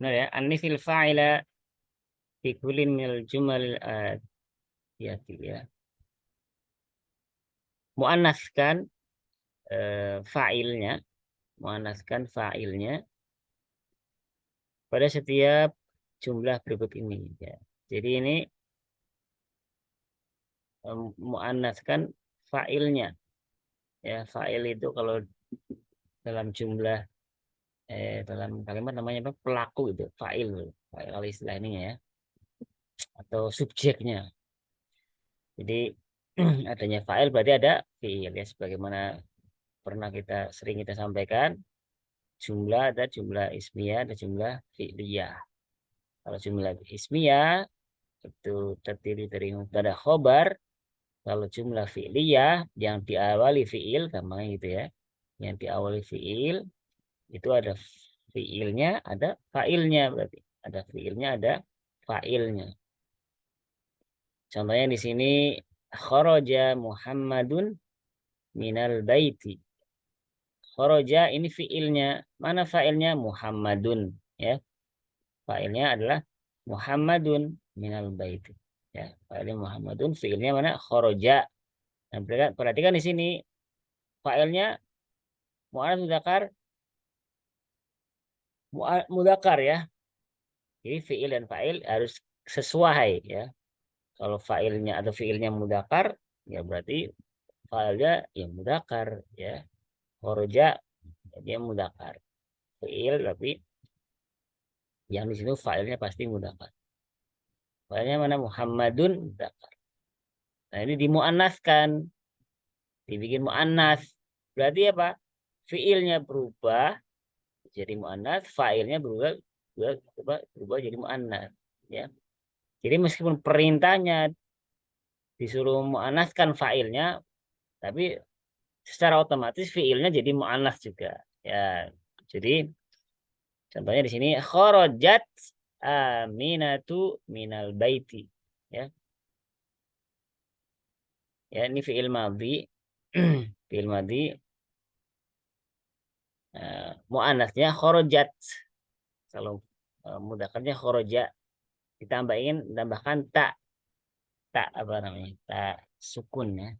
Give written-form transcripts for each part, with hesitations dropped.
Benar ya? Anifil fa'ila fi kullin minal jumal atiyati ya. Muannaskan fa'ilnya, muannaskan fa'ilnya pada setiap jumlah berikut ini ya. Jadi ini muannaskan fa'ilnya ya. Fa'il itu kalau dalam jumlah dalam kalimat namanya apa? Pelaku itu, fa'il. Fa'il kalau istilah ininya ya, atau subjeknya. Jadi adanya fa'il berarti ada fi'il ya, sebagaimana pernah sering kita sampaikan, jumlah ada jumlah ismiyah, ada jumlah fi'liyah. Kalau jumlah ismiyah itu terdiri dari mubtada khobar. Kalau jumlah fi'liyah yang diawali fi'il, gampangnya gitu ya. Yang diawali fi'il itu ada fi'ilnya, ada fa'ilnya berarti. Ada fi'ilnya, ada fa'ilnya. Contohnya di sini kharaja Muhammadun minal baiti. Kharaja ini fi'ilnya. Mana fa'ilnya? Muhammadun ya. Fa'ilnya adalah Muhammadun minal baiti. Ya, fa'ilnya Muhammadun, fi'ilnya mana? Kharaja. Nah, perhatikan di sini fa'ilnya mu'anats mudzakkar ya. Jadi fi'il dan fa'il harus sesuai ya. Kalau fa'ilnya atau fi'ilnya mudzakkar ya berarti fa'ilnya ya mudzakkar ya. Kharaja dia mudzakkar. Fi'il tapi yang di situ fa'ilnya pasti mudzakkar. Fa'ilnya mana? Muhammadun mudzakkar. Nah, ini dimuannaskan, dibikin muannas. Berarti apa? Fiilnya berubah jadi muannas, fa'ilnya berubah jadi muannas ya. Jadi meskipun perintahnya disuruh muannaskan fa'ilnya, tapi secara otomatis fiilnya jadi muannas juga ya. Jadi contohnya di sini kharajat Aminatu minal baiti ya. Ya, ini fiil madhi. Fiil madhi muannasnya kharajat. Kalau mudzakarnya kharaja, tambahkan tak, apa namanya? Tak sukun ya.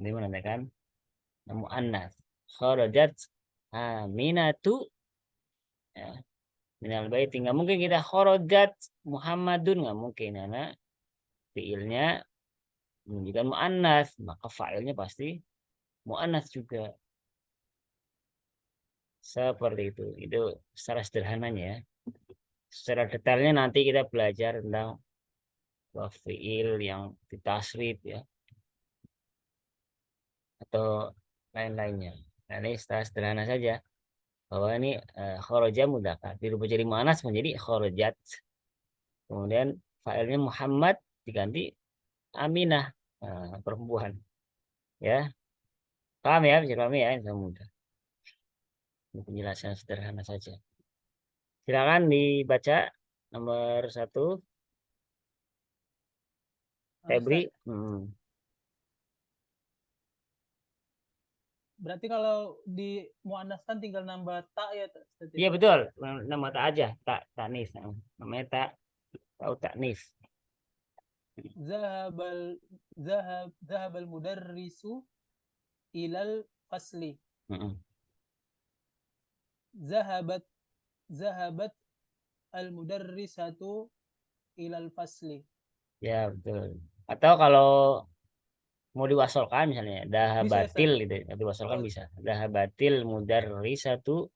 Ini menandakan muannas. Kharajat Aminatu ya. Minal baiti, nggak mungkin kita kharajat Muhammadun, nggak mungkin karena fiilnya menunjukkan muannas, maka fa'ilnya pasti muannas juga. Seperti itu. Itu secara sederhananya ya. Secara detailnya nanti kita belajar tentang fiil yang ditasrif ya, atau lain-lainnya. Nah, ini secara sederhana saja bahwa ini kharaja mudzakkar dirubah jadi muannas menjadi kharajat. Kemudian failnya Muhammad diganti Aminah, perempuan ya. Paham ya? Bisa paham ya? Ini mudah. Ini penjelasan sederhana saja. Silakan dibaca nomor 1, Febri. Berarti kalau di muannaskan tinggal nambah tak ya, Ustaz? Iya betul, nama tak aja, tak tanis, namanya tak taknis. Zahabal mudarrisu ilal fasli. Zahabat zahabat al mudarrisatu ilal fasli. Ya betul. Atau kalau mau diwasolkan misalnya dahabatil Bisa, gitu, diwasolkan bisa. Dahabatil mudarrisatu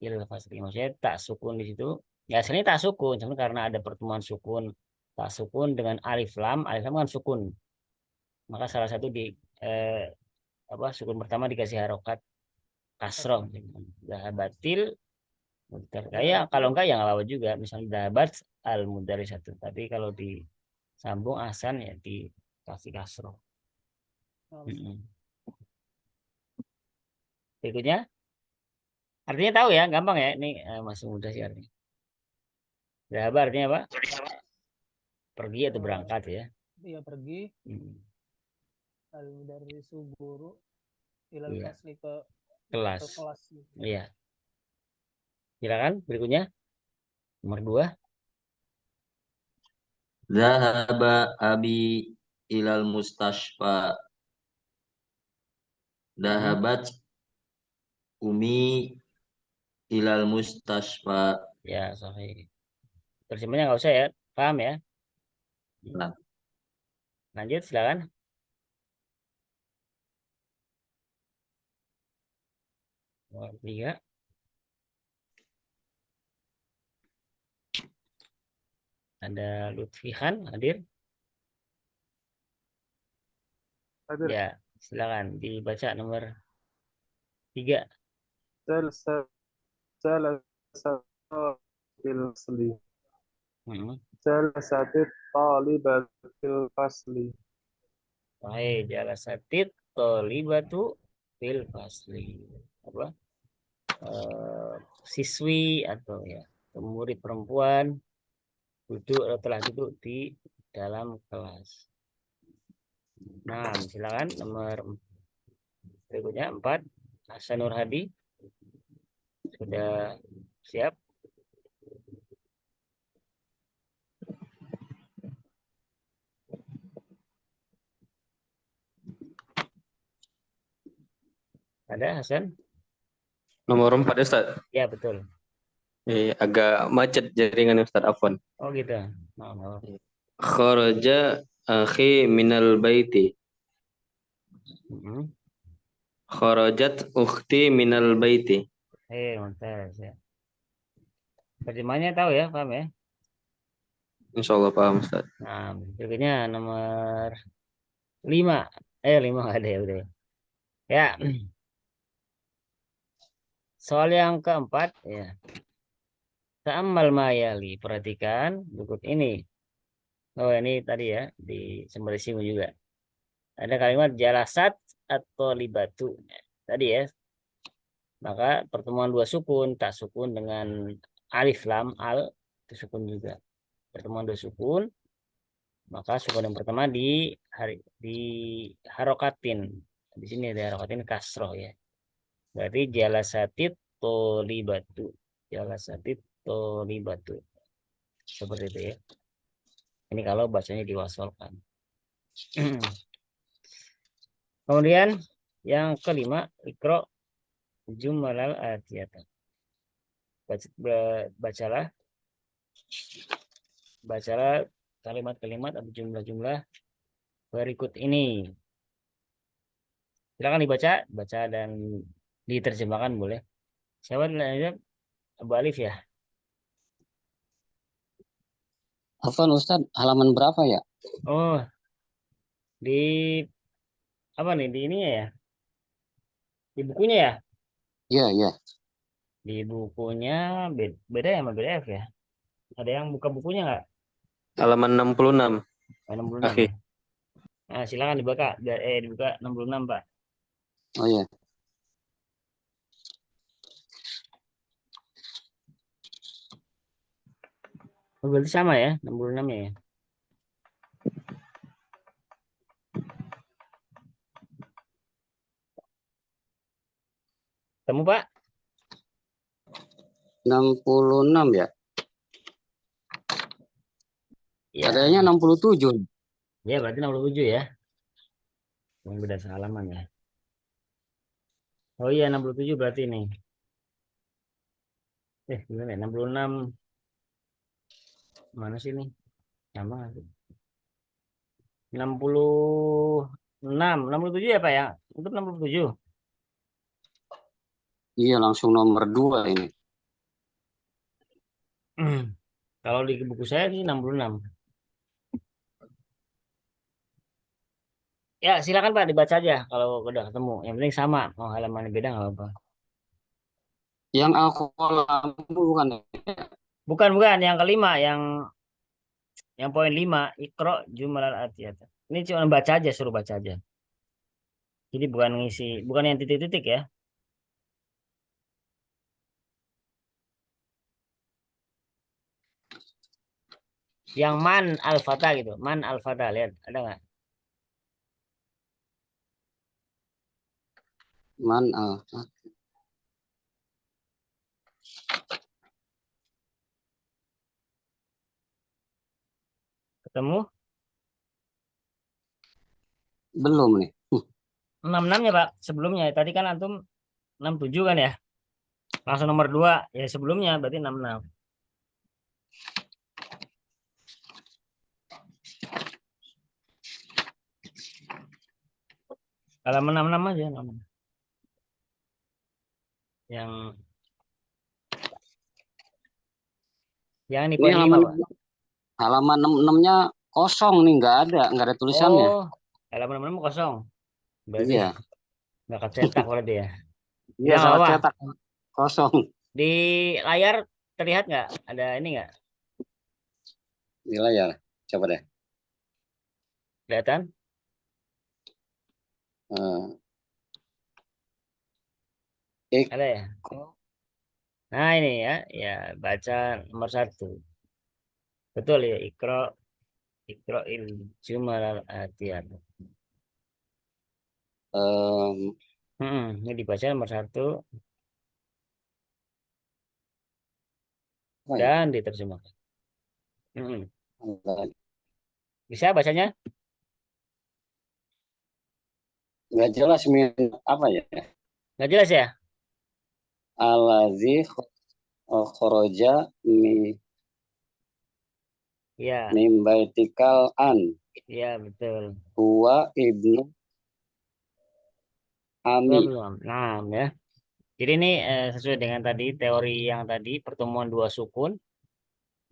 ilal fasli. Maksudnya tak sukun di situ. Ya aslinya tak sukun, cuma karena ada pertemuan sukun, tak sukun dengan alif lam kan sukun. Maka salah satu di eh, sukun pertama dikasih harokat kasroh. Dahabatil kayak kalau enggak ya nggak apa-apa juga, misalnya dahabat al mudarrisatu. Tapi kalau disambung asan ya dikasih kasroh. Berikutnya artinya tahu ya, gampang ya, ini masih mudah sih artinya. Dahaba artinya apa? Pergi atau berangkat ya. Iya, pergi. Al mudarrisu guru ilal fasli ke kelas. kelas. Iya. Silakan berikutnya. Nomor 2. Zahaba abi ilal mustashfa. Dahabat umi ilal mustashfa. Ya, sorry. Terjemahnya nggak usah ya. Paham ya? Nah, Lanjut, silakan. Nomor 3. Ada Lutfi Khan hadir. Hadir. Ya, silakan dibaca nomor 3. Jalsa jalsa fil fasli. Hmm. Jalsatit talibatil fasli. Baik, jalasatit tolibatu fil fasli. Apa? Eh, Siswi atau ya murid perempuan duduk atau telah duduk di dalam kelas. Nah, silakan nomor berikutnya 4. Hasanur Hadi sudah siap? Ada Hasan? Nomor 4 Ustaz. Ya, betul. Agak macet jaringan Ustaz, afwan. Oh gitu. Maaf. Kharaja akhi minal baiti. Hmm. Kharajat ukhti minal baiti. Mantap ya. Terjemahnya tahu ya, paham ya? Insyaallah paham Ustaz. Nah, berikutnya nomor 5. 5 nggak ada ya udah ya. Ya, soal yang keempat ya. Ta'ammal mayali, perhatikan berikut ini. Oh, ini tadi ya di sumber singgung juga. Ada kalimat jalasat atau libatu. Tadi ya. Maka pertemuan dua sukun, tak sukun dengan alif lam al itu sukun juga. Pertemuan dua sukun, maka sukun yang pertama di harokatin. Di sini ada harokatin kasroh ya. Berarti jalasatit tolibatu. Jalasatit tolibatu. Seperti itu ya. Ini kalau bacanya diwasolkan. Kemudian yang kelima, ikro jumalal atiyata. Bacalah kalimat-kalimat atau jumlah-jumlah berikut ini. Silakan baca dan diterjemahkan boleh. Siapa dulu? Abu Alif ya. Afwan Ustadz, halaman berapa ya? Oh, di apa nih di ininya ya? Di bukunya ya? Iya, iya. Di bukunya beda ya sama PDF ya? Ada yang buka bukunya nggak? Halaman 66. 66 Akhi. ya. Nah, silakan dibuka 66, Pak. Oh iya. Oh, berarti sama ya, 66 ya. Temu, Pak? 66 ya? Ya. Adanya 67. Ya, berarti 67 ya. Yang beda halaman ya. Oh iya, 67 berarti ini. Gimana ya? 66. Mana sih ini? Sama nggak sih? 67 ya, Pak ya? Untuk 67. Iya, langsung nomor 2 ini. Kalau di buku saya sih 66. Ya, silakan Pak dibaca aja kalau udah ketemu. Yang penting sama, mau halaman beda nggak apa-apa. Yang aku lampu bukan ya? Bukan yang kelima, yang poin 5, Iqra jumalal atiyat. Ini cuma baca aja, suruh baca aja. Jadi bukan yang titik-titik ya. Yang man al-fata gitu. Man al-fata, lihat ada nggak? Man, Ketemu Belum nih. 66-nya Pak. Sebelumnya tadi kan antum 67 kan ya. Langsung nomor 2 ya sebelumnya berarti 66. Kalau 66 aja 66. Yang di Ini poin 5 Pak. halaman 66-nya kosong nih, nggak ada tulisannya. Oh, halaman 66 kosong. Berarti Iya. nggak kecetak berarti ya. Iya, Ya, nggak salah apa-apa. cetak. Kosong. Di layar terlihat nggak? Ada ini nggak? Di layar. Coba deh. Kelihatan? Ada ya? Nah ini ya, ya baca nomor 1. Betul ya, Iqra'il jumalal atiyat. Ini dibaca nomor 1 apa ya? dan diterjemahkan. Bisa bacanya? Nggak jelas apa ya? Nggak jelas ya? Allazi khoroja Ya, min baitikal an ya betul. huwa ibnu ami. Belum. Nah, ya. Jadi ini sesuai dengan tadi teori yang tadi pertemuan 2 sukun,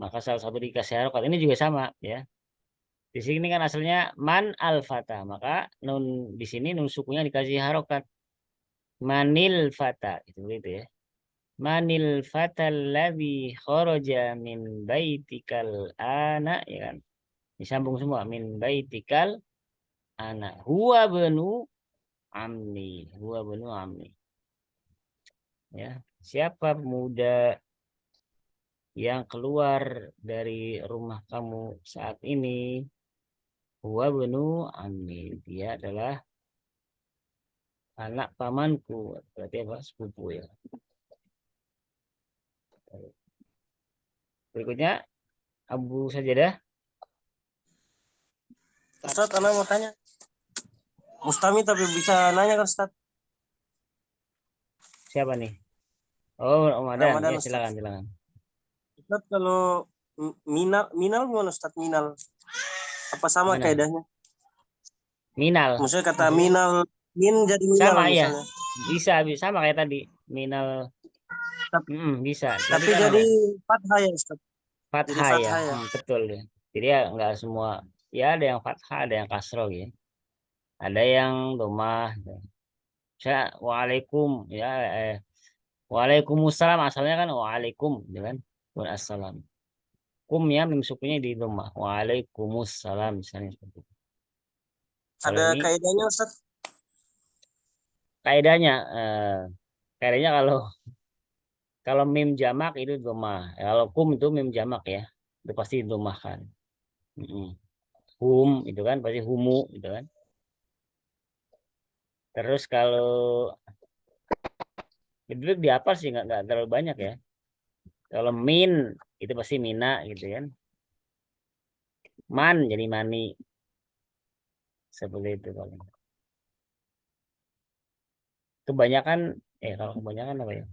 maka salah satu dikasih harokat. Ini juga sama ya. Di sini kan asalnya man al-fata, maka nun di sini nun sukunya dikasih harokat. Manil fata itu ya. Manil fatal ladzi kharaja min baitikal ana ya kan. Disambung semua min baitikal ana. Huwa benu amni. Huwa benu amni. Ya, siapa pemuda yang keluar dari rumah kamu saat ini? Huwa benu amni. Dia adalah anak pamanku. Berarti apa? Sepupu ya. Berikutnya Abu Sajadah. Ustadz, anak mau tanya. Mustami tapi bisa nanya kan Ustadz? Siapa nih? Oh, Ramadan. Ramadan, Ya, silakan. Ustadz, kalau minal gimana Ustadz? Minal apa sama Mana? kaidahnya? Minal. Maksudnya kata minal, min jadi minal Sama ya. misalnya. Bisa sama kayak tadi. Minal. Bisa. Tapi kan jadi fathah ya Ustadz. Jadi fathah ya. fathah ya. Betul ya. Jadi ya enggak semua. Ya ada yang fathah, ada yang kasroh ya. Ada yang domah. Saya waalaikum ya. Waalaikumsalam asalnya kan waalaikum, gitu kan? Waalaikumsalam. Kum ya mim sukunya di domah. Waalaikumsalam misalnya seperti itu. Ada kaidahnya Ustadz? Kaidahnya kalau mim jamak itu domah. Kalau kum itu mim jamak ya. Itu pasti domahkan. Hum itu kan pasti humu gitu kan. Terus kalau itu di apa sih nggak terlalu banyak ya. Kalau min itu pasti mina gitu kan. Man jadi mani. Seperti itu paling. Kebanyakan kalau kebanyakan apa ya?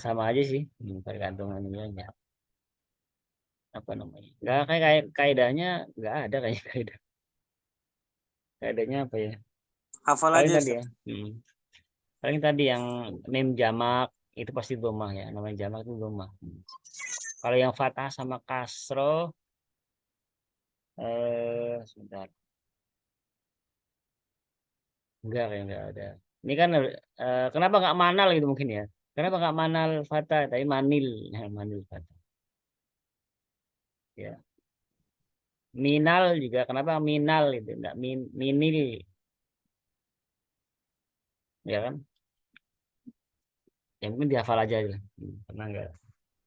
Sama aja sih. Tergantung ini aja. Apa namanya? Nggak kayak kaidahnya nggak ada kayak kaidah. Kaidahnya apa ya? Hafal Paling aja tadi ya. Ustadz. Paling tadi yang mim jamak itu pasti domah ya. Namanya jamak itu domah. Kalau yang fathah sama kasro sebentar. Enggak kayak enggak ada. Ini kan kenapa nggak manal gitu mungkin ya? Kenapa nggak manal fathah tapi manil, manil fathah. Ya. Minal juga kenapa minal itu enggak minil. Ya kan? Yang mungkin dihafal aja ya. Pernah enggak?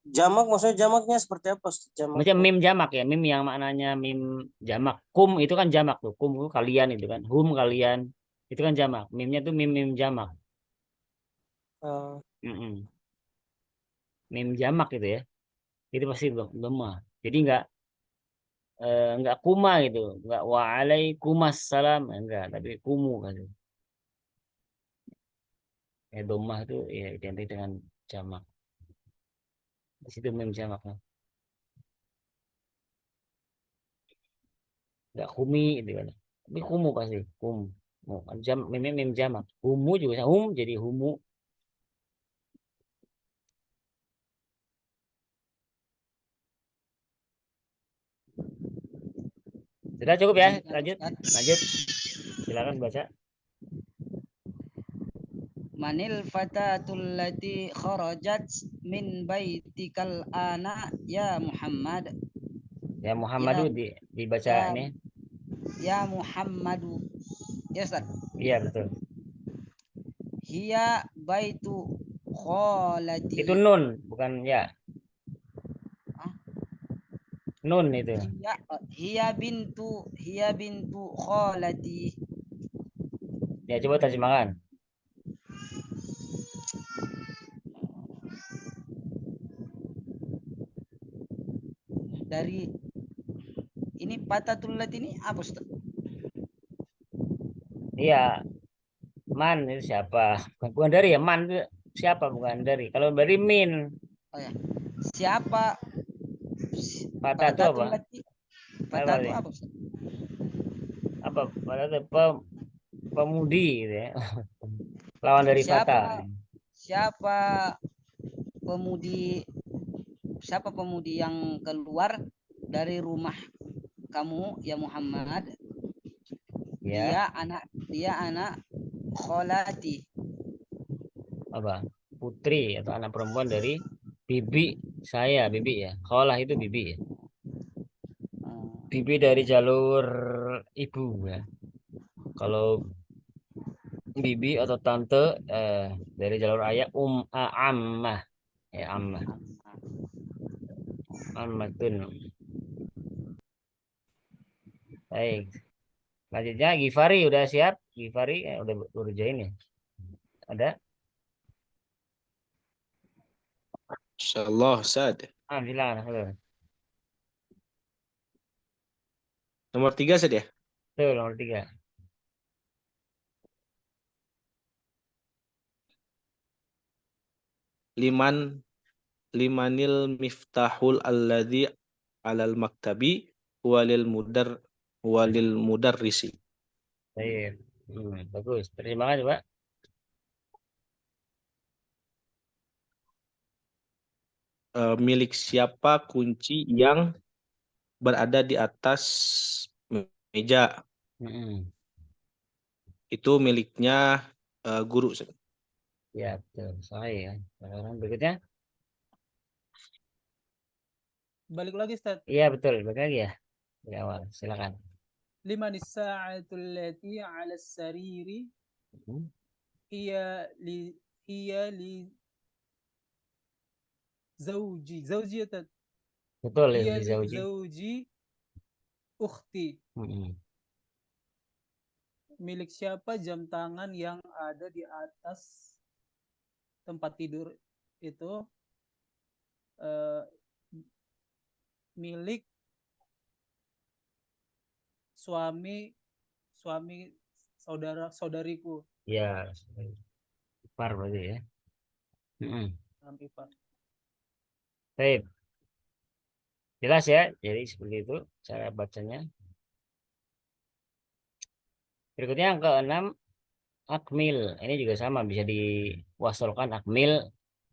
Jamak maksudnya jamaknya seperti apa Ustadz? Jamak. Maksudnya mim jamak ya, mim yang maknanya mim jamak. Kum itu kan jamak tuh, kum itu kalian itu kan, hum kalian itu kan jamak. Mimnya tuh mim jamak. mim jamak gitu ya. Itu pasti lemah. Jadi enggak kuma gitu, enggak waalaikumsalam, enggak, tapi kumu kan. Domah itu ya identik dengan jamak. Di situ mim jamaknya. Enggak kumi gitu kan. Tapi kumu pasti, kum. Jam mim jamak. Humu juga jadi humu. Sudah cukup ya, lanjut. Silakan baca. Manil fatatul lati kharajat min baitikal ana ya Muhammad. Ya Muhammadu dibaca ya, ini. Ya Muhammadu. Ya Ustaz. Iya betul. Hiya baitu kholati. Itu nun, bukan ya. Nun itu. Hiya bintu kholati. Ya coba terjemahkan. Dari ini fatatul lati ini apa Ustaz? Iya. Man itu siapa? Bukan dari ya, man itu siapa, bukan dari. Kalau dari min. Oh ya. Siapa? Patah itu apa? Patah itu apa? Apa? Patah itu pemudi gitu ya. Lawan dari patah. Siapa pemudi yang keluar dari rumah kamu ya Muhammad? Ya. Dia anak kholati. Apa? Putri atau anak perempuan dari bibi saya, bibi ya. Kholah itu bibi ya. Bibi dari jalur ibu ya. Kalau bibi atau tante dari jalur ayah ammah ya, ammah. Ammatun. Baik. Lanjutnya Gifari udah siap? Gifari udah join ya? Ada? Insyaallah Ustaz. Silakan. Nomor 3 Ustaz ya? Tuh, nomor 3. Limanil miftahul alladzi alal maktabi walil mudarrisi. Baik. Bagus. Terjemahkan coba. Milik siapa kunci yang berada di atas meja? Itu miliknya guru. Ya, betul. Saya. Sekarang berikutnya. Balik lagi Ustaz. Iya, betul. Balik lagi ya. Di awal. Silakan. Liman as-sa'atul lati 'ala as-sariri hiya li zauji ya Ustaz. Betul, hiya li zauji ukhti. Milik siapa jam tangan yang ada di atas tempat tidur itu? Milik suami saudariku. Ya, ipar berarti ya. Ipar. Baik. Jelas ya. Jadi seperti itu cara bacanya. Berikutnya yang ke-6, akmil. Ini juga sama, bisa diwasolkan akmil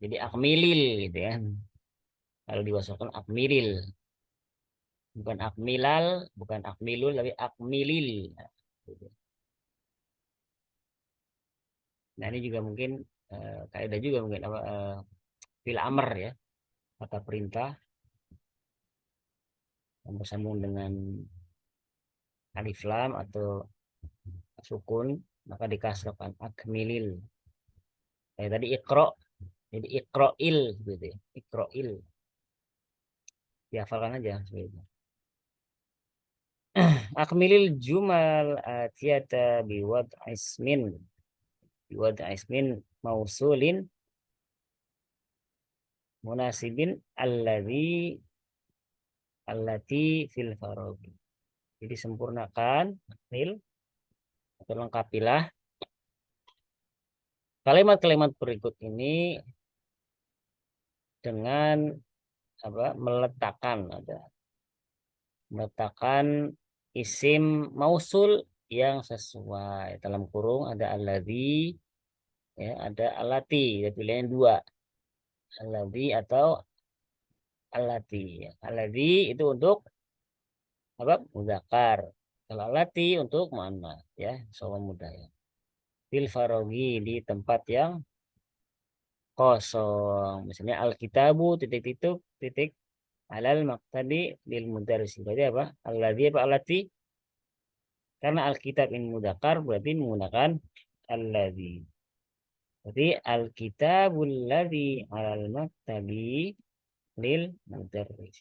jadi akmilil gitu ya. Kalau diwasolkan akmilil. Bukan akmilal, bukan akmilul, tapi akmilil. Nah, ini juga mungkin kaidah juga mungkin apa fil amr ya. Kata perintah yang bersambung dengan alif lam atau sukun, maka dikasrahkan akmilil. Tadi ikro, jadi ikroil gitu ya. Ikroil. Dihafalkan aja seperti itu. Akmilil jumal atiyata biwad ismin mausulin munasibin allati fil farogi. Jadi sempurnakan fil atau lengkapilah kalimat-kalimat berikut ini dengan meletakkan isim mausul yang sesuai. Dalam kurung ada alladzi, ya, ada allati, ya, pilihan dua, alladzi atau allati. Ya. Alladzi itu untuk mudzakkar. Kalau allati untuk muannas, ya, soal mudah, ya. Fil farogi di tempat yang kosong. Misalnya alkitabu titik alal maktabi lil mudarris. Berarti apa? Alladzi apa allati? Karena alkitab ini mudzakkar berarti menggunakan alladzi. Berarti alkitabul ladzi alal maktabi lil mudarris.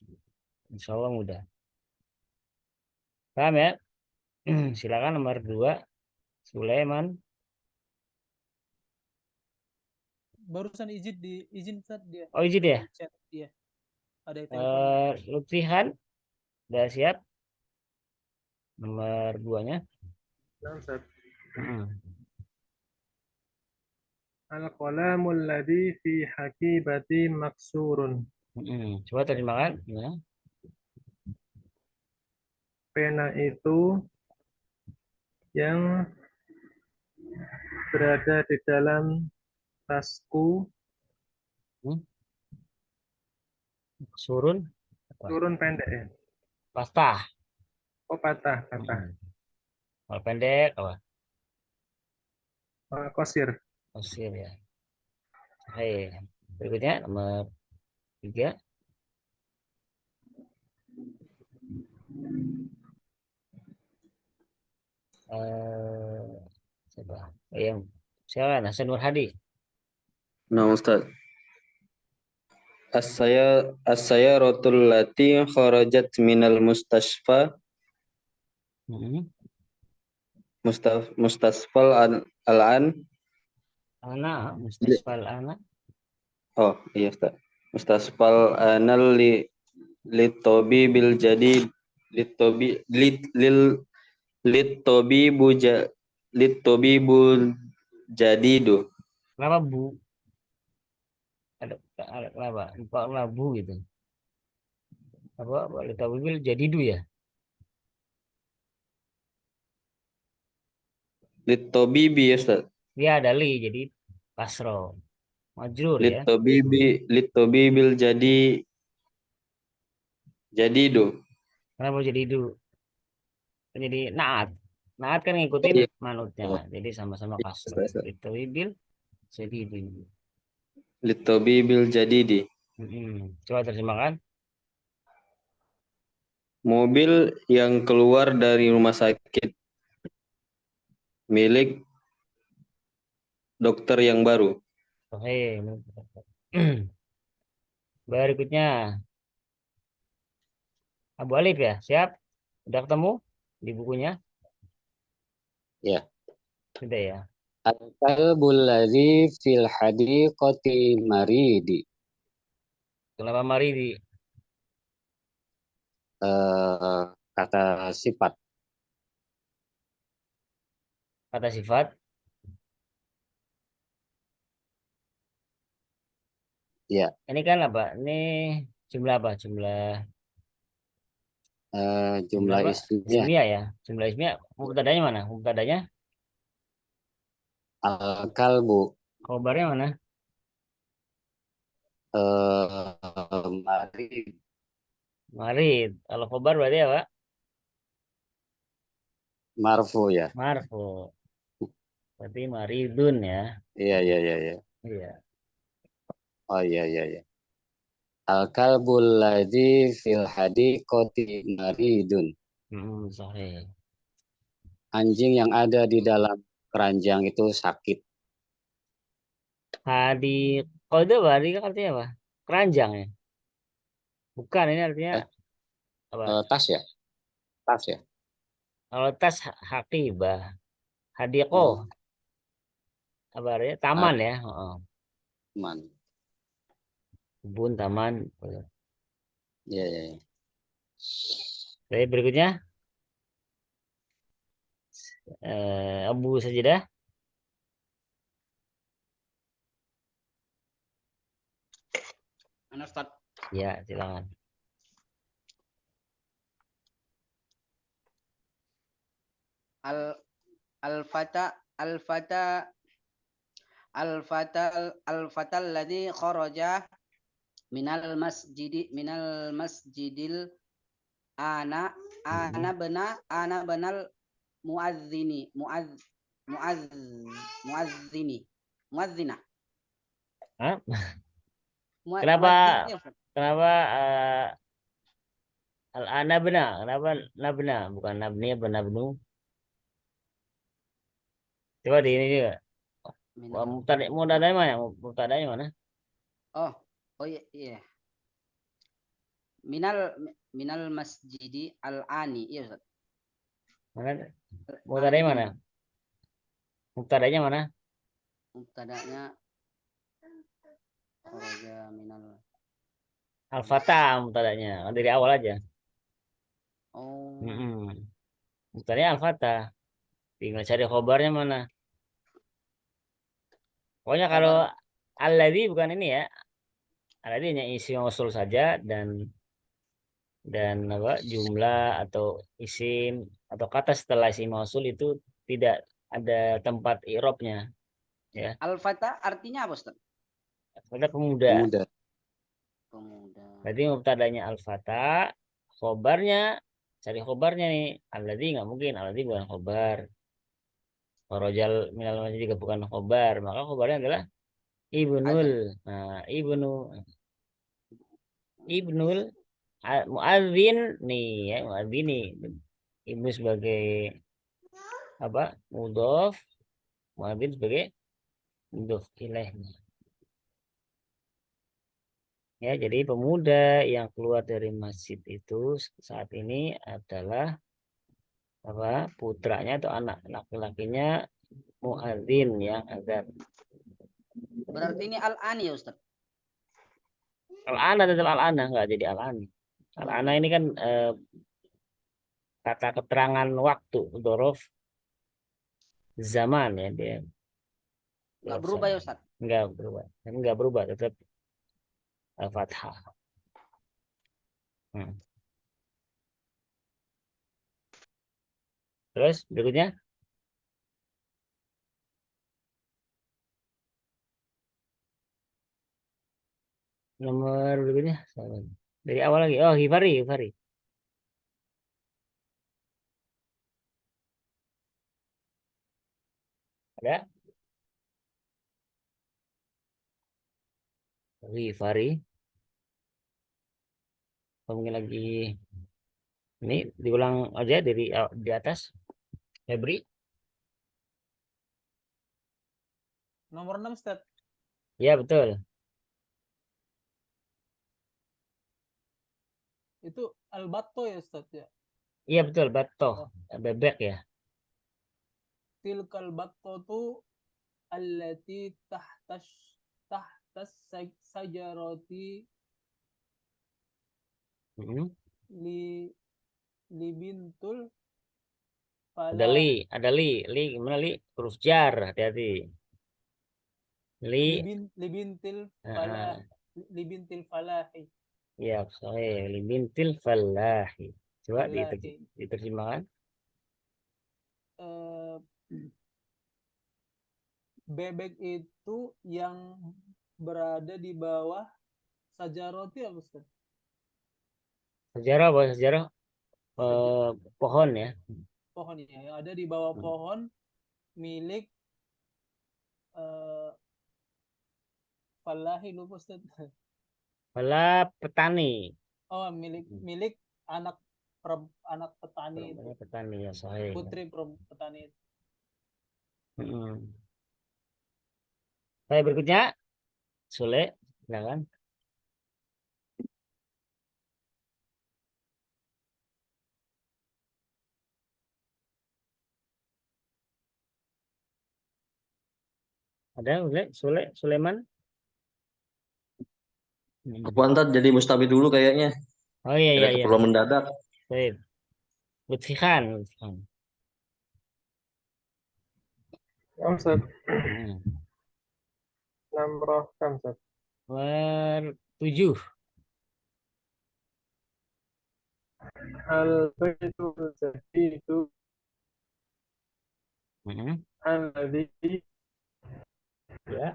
Insyaallah mudah. Paham ya? Silakan nomor 2, Sulaiman. Barusan izin Ustaz dia. Oh, izin ya? Chat dia. Ada telepon. Lutfihan udah siap? Nomor 2-nya. Nah, Ustaz. Hmm. Al-qalamul ladzi fi hakibati maksurun. Coba terjemahkan. Ya. Pena itu yang berada di dalam tasku. Surun. Turun pendek ya. Patah. Oh, patah. Kalau pendek apa? Qasir. Qasir, ya. Hai. Berikutnya nomor 3. Siapa? Yang silakan Hasan Nur Hadi. Nah, Ustaz. As-sayaratul lati kharajat minal mustashfa mustasfal al-an. Mustasfal ana. Oh, iya, Ustaz. Mustasfal anal litobi bil jadi litobi bu jadidu. Kenapa bu? Ada kenapa? Kenapa bu gitu? Apa litabil jadi du ya? Litobibi ya, Ustaz. Dia ada li jadi kasro. Majrur ya. Litobibil jadidu. Kenapa jadi du? Jadi naat. Naat kan ngikutin manutnya. Jadi sama-sama kasro. Litabil jadi du. Litobibil jadidi. Coba terjemahkan. Mobil yang keluar dari rumah sakit milik dokter yang baru. Oke. Berikutnya Abu Alif ya, siap? Udah ketemu di bukunya? Ya. Sudah ya. Al-kalbul ladzi fil hadiqati maridi. Kenapa maridi? Kata sifat. Kata sifat. Ya. Ini kan apa? Ini jumlah apa? Jumlah ismiyah ya. Jumlah ismiyah. Mubtadanya mana? Mubtadanya? Al-kalbu. Khobarnya mana? Marid. Marid. Kalau khobar berarti apa? Marfu ya. Marfu. Berarti maridun ya. Iya. Iya. Oh iya. Al-kalbul ladzi fil hadiqati maridun. Sahih. Anjing yang ada di dalam keranjang itu sakit. Hadiqah itu artinya apa? Keranjang ya? Bukan, ini artinya apa? Tas ya? Tas ya? Kalau tas haqibah. Hadiqah. Apa artinya? Taman ya? Taman. kebun, taman. Ya, ya, ya. Oke, berikutnya Abu Sajidah. Anu Ustaz. Ya, silakan. Al al-fata al-fata al-fatal ladzi kharaja minal masjidil ana banal muadzini muadzini muadzina Hah? Kenapa muadzin ya Ustaz. kenapa al-ana benar? Kenapa nabna bukan nabni apa nabnu? Coba di ini juga. Minal. Mubtada'nya mana? Mubtada'nya mana? Oh, oh iya, iya. Minal masjidi al-ani, iya Ustaz. Mana? Mubtada'nya mana? Mubtada'nya mana? Mubtada'nya kharaja minal. Al-Fatah mubtada'nya. Dari awal aja. Oh, Mubtada'nya Al-Fatah. Tinggal cari khobarnya mana? Pokoknya kalau khabar alladzi bukan ini ya. Alladzi hanya isi mausul saja dan apa jumlah atau isim atau kata setelah isim mausul itu tidak ada tempat i'rabnya ya. al-fata artinya apa Ustaz? Ada pemuda. Pemuda. Pemuda. Berarti mubtadanya al-fata, khobarnya cari khobarnya nih. Alladzi nggak mungkin, alladzi bukan khobar. Rojal minal masjid juga bukan khobar, maka khobarnya adalah ibnul. Azan. Nah, ibnul muadzin nih ya, muadzin nih. Ibnu sebagai apa? Mudhof, muadzin sebagai mudhof ilaihnya. Ya, jadi pemuda yang keluar dari masjid itu saat ini adalah apa? Putranya atau anak laki-lakinya muadzin yang azan. Berarti ini al-ani ya Ustaz. Al-ana tetap al-ana nggak jadi al-ani. Al-ana ini kan kata keterangan waktu, dzaraf zaman ya dia. Enggak berubah ya Ustaz. Enggak berubah. Enggak berubah tetap al-fathah. Terus berikutnya nomor berikutnya dari awal lagi. Oh, Hifari. Ada? Hifari. Mungkin lagi ini diulang aja dari di atas. Febri. Nomor 6 Ustaz. Ya, betul. Itu al-batto ya Ustaz ya. Iya, betul, batoh. Bebek ya. Tilkal battatu allati tahtas sajarati libintul Ada li gimana li? Huruf jar, hati-hati. libintil falah libintil falahi. Ya, sahih. Libintil falahi. Coba diterjemahkan. Bebek itu yang berada di bawah sajaroti apa Ustaz? Sejarah apa? Sejarah pohon ya. Pohon ya, yang ada di bawah pohon milik falahi lupa Ustaz. Fala petani. Oh, milik anak petani itu. Petani ya, sahih. Putri petani itu. Saya berikutnya Sule, silakan. Ada Sulaiman? Afwan Tad, jadi Mustafi dulu kayaknya. Oh iya iya Ada iya. keperluan mendadak. Baik. Lutfi Khan. Ya, Ustaz. Hmm. Namroh kam, Ustaz. Nomor 7. Al-baitul jadidu Hmm. alladhi Ya.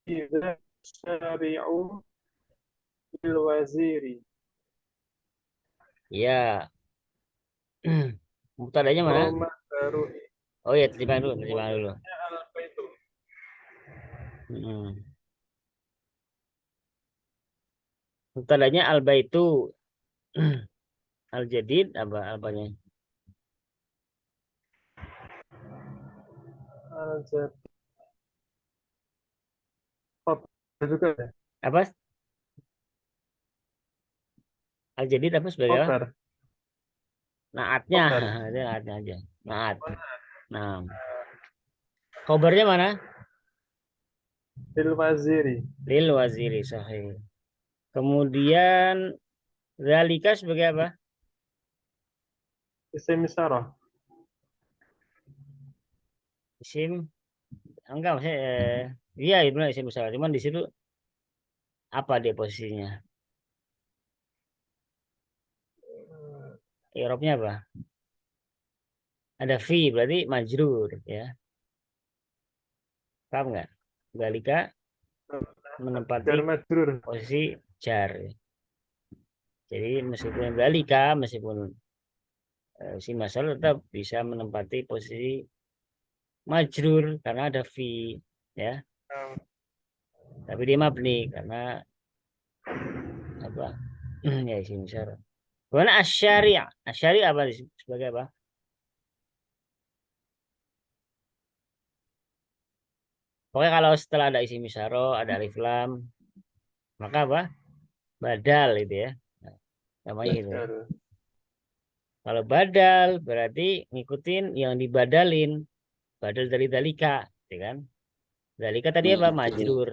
idza syari'u bil waziri. Ya. Mubtadanya mana? Roma baru Oh iya, terjemahan dulu. al-baitu. Hmm. Mubtadanya al-baitu. Al-jadid apanya? Al-jadid. Juga ya? Apa? Al-jadid apa sebagai apa? Khobar. Naatnya. Khobar. Ada naatnya aja. Naat. Nah. Khobarnya mana? Bil waziri. Lil waziri sahih. Kemudian zalika sebagai apa? Isim isyarah. Isim enggak maksudnya iya itu benar isim isyarah. Cuman di situ apa dia posisinya? I'rabnya apa? Ada fi berarti majrur ya. Paham nggak? Zalika menempati Jar majrur. posisi jar. Jadi meskipun zalika meskipun si masal tetap bisa menempati posisi majrur karena ada fi ya. Tapi dia mabni karena apa? Ya isim isyarah. Kemudian asyari'. Asyari' apa sebagai apa? Pokoknya kalau setelah ada isim isyarah, ada alif lam, maka apa? Badal itu ya. Nah, namanya gitu. Kalau badal berarti ngikutin yang dibadalin. Badal dari dalika, ya kan? Dalika tadi apa? Majrur.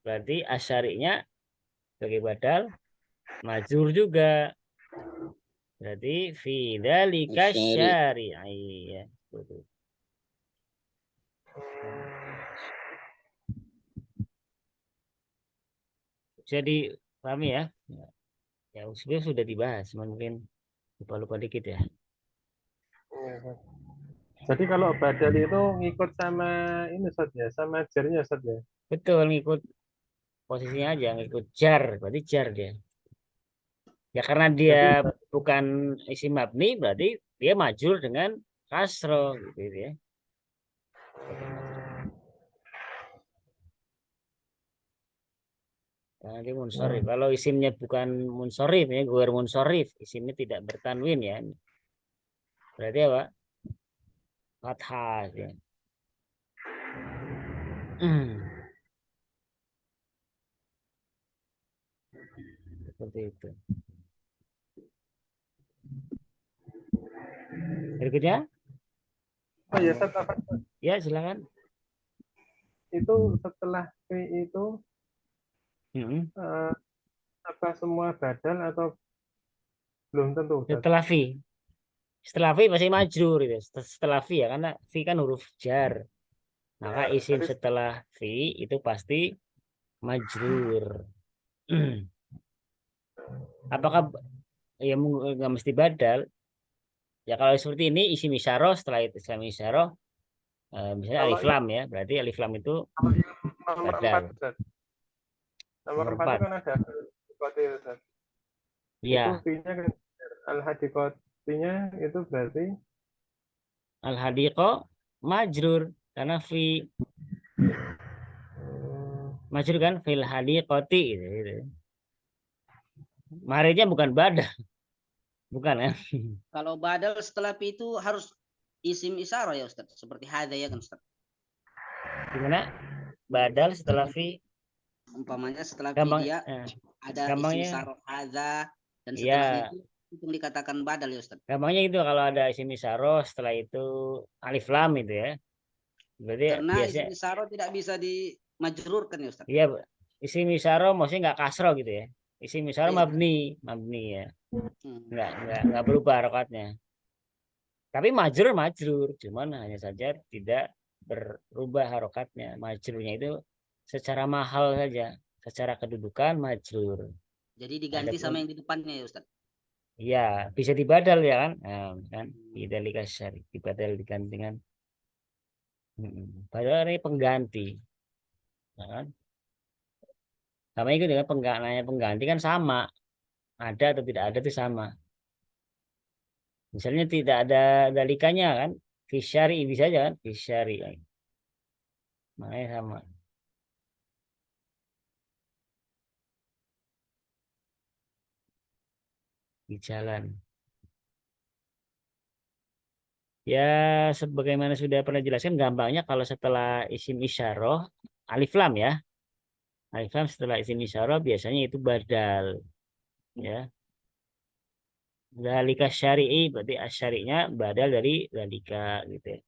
Berarti asyari'nya sebagai badal, majrur juga. Berarti fi dalika syari'i ya. Betul. Bisa dipahami ya? Ya sebenarnya sudah dibahas, cuman mungkin lupa-lupa dikit ya. Jadi kalau badal itu ngikut sama ini Ustaz ya, sama jarnya Ustaz ya. Betul, ngikut posisinya aja, ngikut jar, berarti jar dia. Ya karena dia Jadi bukan isim mabni, berarti dia majrur dengan kasro gitu ya. Karena dia munsorif. Kalau isimnya bukan munsorif, ya guer munsorif, isimnya tidak bertanwin ya. Berarti apa? Fathah ya. Seperti itu. Berikutnya? oh ya Ustaz, apa? Ya silakan. Itu setelah P itu Mm-mm. apa semua badal atau belum tentu Ustaz? Setelah fi. Setelah fi masih majrur itu. Setelah fi ya karena fi kan huruf jar. Maka Ya, isim tadi setelah fi itu pasti majrur. Apakah ya nggak mesti badal? Ya kalau seperti ini isim isyarah setelah itu isim isyarah misalnya kalau alif lam ya, berarti alif lam itu nomor 4 badal. Ustaz. Nomor Nomor 4 itu 4. kan ada al-hadiqati Ustaz. Itu Ya, V-nya kan al-hadiqatinya itu berarti al-hadiqah majrur karena fi majrur kan fil hadiqati gitu. Maridnya bukan badal. Bukan kan? Kalau badal setelah pi itu harus isim isyarah ya Ustaz. Seperti hadza ya kan Ustaz. Gimana? Badal setelah fi Umpamanya setelah fi gampang dia ada isim gampangnya isyarah hadza dan ya setelah itu dikatakan badal ya Ustaz. gampangnya itu kalau ada isim isyarah setelah itu alif lam itu ya. Berarti Karena biasanya isim isyarah tidak bisa majrur kan ya Ustaz? Iya, isim isyarah maksudnya nggak kasro gitu ya. Isim isyarah Iya. mabni ya. Hmm. Nggak berubah harokatnya. Tapi majrur, cuman hanya saja tidak berubah harokatnya. Majrurnya itu secara mahal saja, secara kedudukan majrur. Jadi diganti Adapun sama yang di depannya ya Ustaz. iya, bisa dibadal ya kan? Nah, kan bidalika syari, dibadal diganti dengan padahal ini pengganti, ya kan? Sama itu dengan pengganti kan sama, ada atau tidak ada itu sama. Misalnya tidak ada dalikanya kan, fisyari bisa aja kan, fisyari, makanya sama. Di jalan. Ya, sebagaimana sudah pernah jelaskan, gampangnya kalau setelah isim isyarah, alif lam ya. Alif lam setelah isim isyarah biasanya itu badal. Ya. Dalika syari'i, berarti asyari'nya badal dari dalika gitu ya.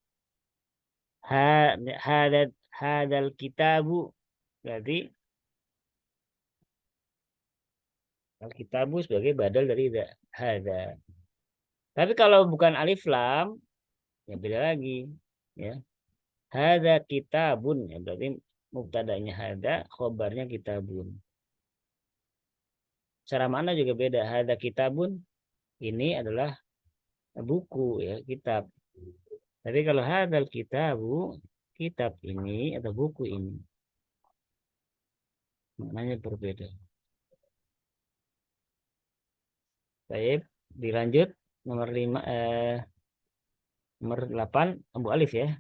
Hadal kitabu, berarti kitabu sebagai badal dari hada. Tapi kalau bukan alif lam, ya beda lagi. Ya. Hada kitabun, ya berarti mubtadanya hada, khobarnya kitabun. Cara mana juga beda. Hada kitabun, ini adalah buku ya, kitab. Tapi kalau hadal kitabu, kitab ini atau buku ini, maknanya berbeda. Baik, dilanjut nomor 5 nomor 8 Abu Alif ya.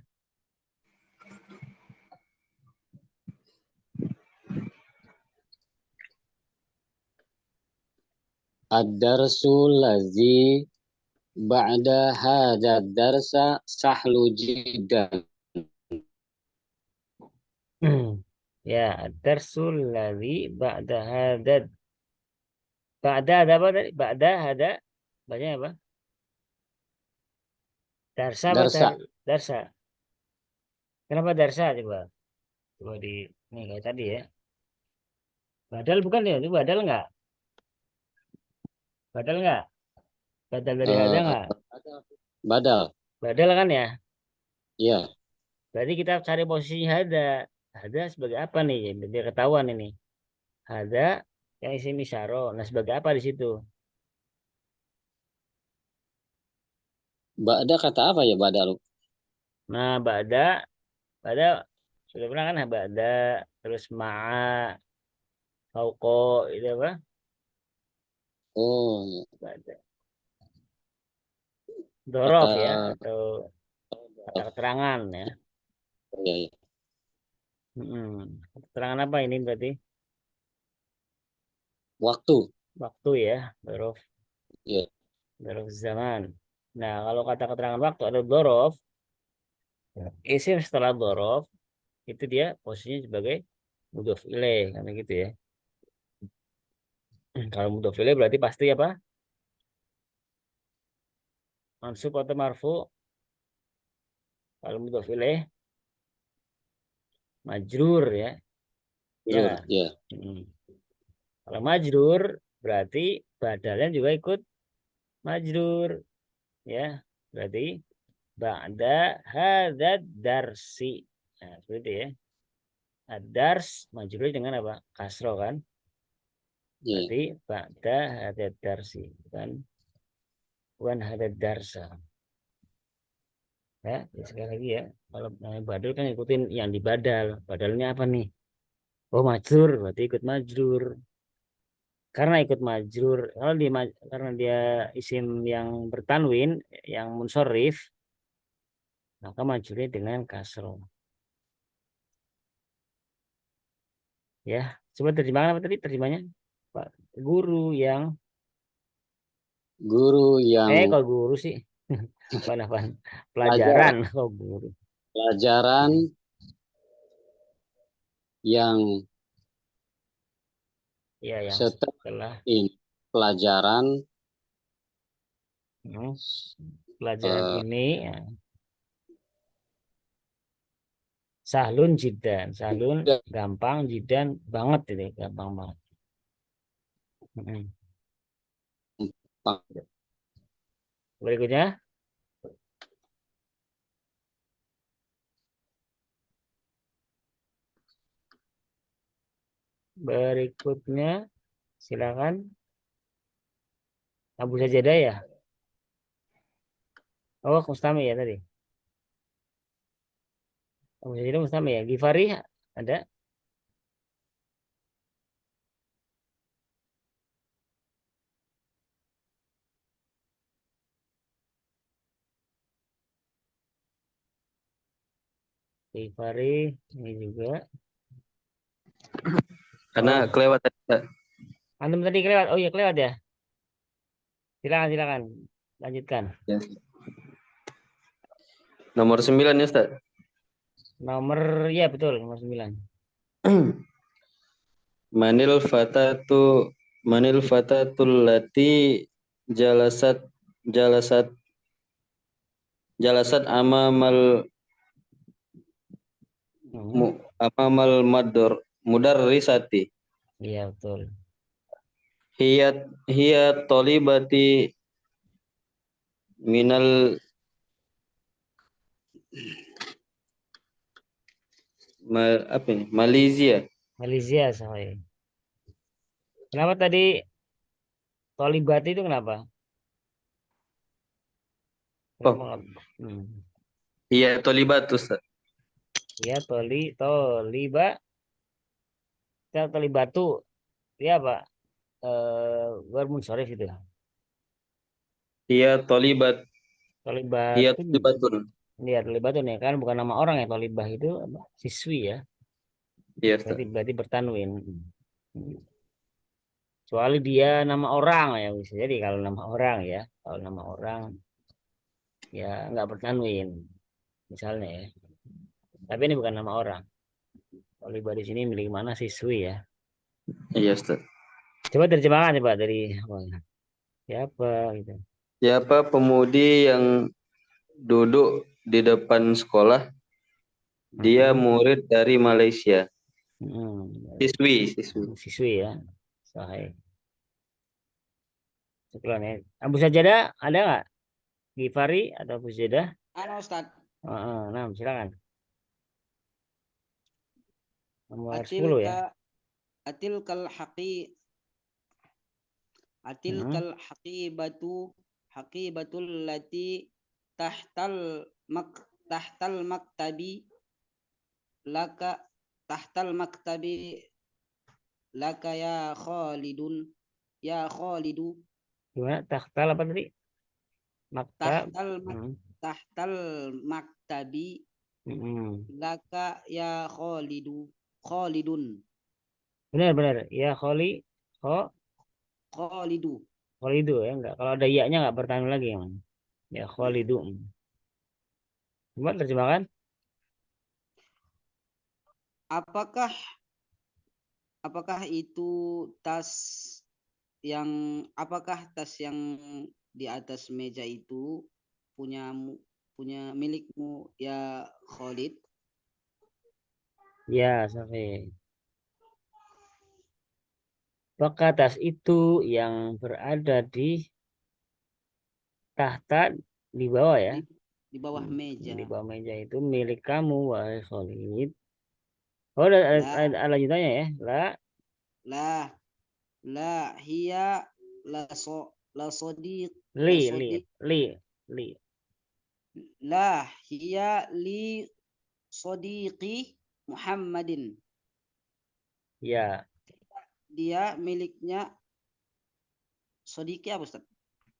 Ad-darsu lazi ba'da hadha darsa sahlu jiddan. Ya, ad-darsul ladzi ba'da hadad. Ba'da ada apa tadi? Ba'da ada banyak apa? Darsa apa Darsa. darsa? Kenapa darsa coba? Coba di ini kayak tadi ya. Badal bukan ya? Itu badal enggak? Badal enggak? Badal dari hada Eh, enggak? badal. Badal kan ya? Iya. Berarti kita cari posisi hada. Hada sebagai apa nih? Biar ketahuan ini. Hada yang isim isyarah. Nah, sebagai apa di situ? Ba'da kata apa ya badal? Nah, ba'da sudah pernah kan ba'da, terus ma'a, fauqa, itu apa? Oh, Ba'da. Dorof ya, kata atau kata keterangan ya. ya, ya. Keterangan apa ini berarti? Waktu. Waktu ya, dorof. Iya. Dorof zaman. Nah, kalau kata keterangan waktu ada dorof, isim setelah dorof, itu dia posisinya sebagai mudhof ilaih, karena gitu ya. Kalau mudhof ilaih berarti pasti apa? Mansub atau marfu. Kalau mudhof ilaih majrur ya. Ya Jujur, nggak? ya. Kalau majrur berarti badalnya juga ikut majrur ya. Berarti ba'da hadzal darsi. Nah, seperti itu ya. Ad-dars majrur dengan apa? Kasro kan? Iya. Berarti ba'da hadzal darsi kan? Bukan hadzal darsa. Ya, sekali lagi ya. Kalau badal kan ikutin yang dibadal. Badalnya apa nih? Oh, majrur, berarti ikut majrur. Karena ikut majrur, kalau karena dia isim yang bertanwin, yang munsorif, maka majrurnya dengan kasro. Ya, coba terjemahan apa tadi? Terjemahnya, Pak guru yang kok guru sih? Apa? Pelajaran kok guru. Pelajaran yang Ya, yang setelah ini pelajaran ini ya, Sahlun jidan. Sahlun gampang, jidan banget itu, gampang banget. Mm-mm. Berikutnya. Berikutnya silakan. Abu Sajadah ya. Oh, Mustami ya tadi. Abu Sajadah Mustami ya. Gifari ada. Gifari ini juga. Karena Oh, kelewat tadi, Ustaz. antum tadi kelewat. Oh iya kelewat ya. Silakan. Lanjutkan. Ya. Nomor 9 ya, Ustaz. Nomor ya betul nomor 9. Manil fatatul lati jalasat jalasat jalasat amamal mudarrisati. Iya betul. Hiya tolibati minal Malaysia. Malaysia saya. Kenapa tadi Tolibat itu kenapa? Oh. Kenapa? Hiya tolibatu, Ustaz. Ya Toliba. Tolibatu. Dia apa? Bermunsorif itu. Hiya tolibat. Hiya Tolibatun. tolibatun. Lihat Tolibatun ya kan bukan nama orang ya. Tolibah itu apa? Siswi ya. Iya, Ustaz. Berarti bertanwin. Kecuali dia nama orang ya bisa jadi kalau nama orang ya. Kalau nama orang ya nggak bertanwin misalnya ya. Tapi ini bukan nama orang. Tolibah di sini milik mana siswi ya. Iya, Ustaz. Coba terjemahkan coba dari siapa gitu. Siapa pemudi yang duduk di depan sekolah? Dia murid dari Malaysia. Siswi ya. Sahih. Sekian ya. Abu Sajadah ada nggak? Gifari atau Abu Sajadah? Ada Ustaz. Nah, silakan. Nomor 10 ya. Atilkal haqibatul lati tahtal maktabi laka ya Khalidu. Gimana? Tahtal apa tadi? Tahtal maktabi laka ya Khalidun. Benar. Ya Khalidu ya enggak. Kalau ada ya-nya enggak bertanya lagi yang. Ya Khalidu. Coba terjemahkan. Apakah itu apakah tas yang di atas meja itu punya milikmu ya Khalid? Ya, sampai. Apakah tas itu yang berada di tahta di bawah ya? Di bawah meja. Di bawah meja itu milik kamu wahai Khalid. Oh, ada lanjutannya ya? La hiya la sadiq li. La hiya li sadiqi Muhammadin. Ya. Dia miliknya Sodiki apa Ustaz?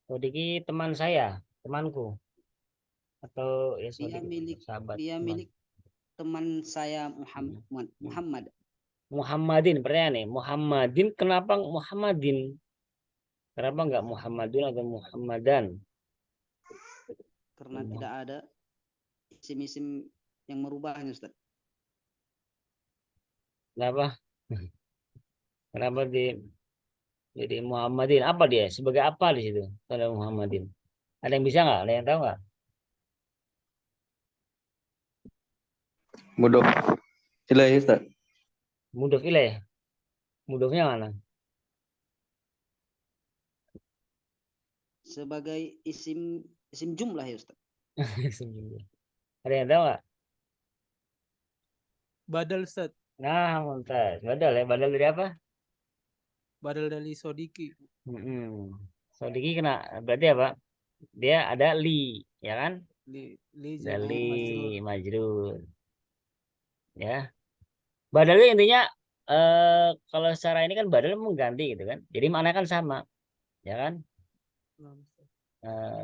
Sodiki teman saya, temanku. Atau ya sahabat. Dia milik teman saya Muhammad. Muhammadin, pertanyaan nih. Muhammadin, kenapa Muhammadin? Kenapa enggak Muhammadun atau Muhammadan? Karena tidak ada isim-isim yang merubahnya, Ustaz. Kenapa? Kenapa jadi Muhammadin? Apa dia? Sebagai apa di situ? Ada Muhammadin. Ada yang bisa nggak? Ada yang tahu nggak? Mudof ilaih Ustaz. Mudhof ilaih. Mudhofnya mana? Sebagai isim jumlah ya Ustaz. Ada yang tahu nggak? Badal Ustaz. Nah, mumtaz. Badal ya. Badal dari apa? Badal dari sodiki. Sodiki kena berarti apa? Dia ada li, ya kan? Li Ada jadi li majrur. majrur. Ya. Badalnya intinya kalau secara ini kan badal mengganti gitu kan. Jadi maknanya kan sama, ya kan?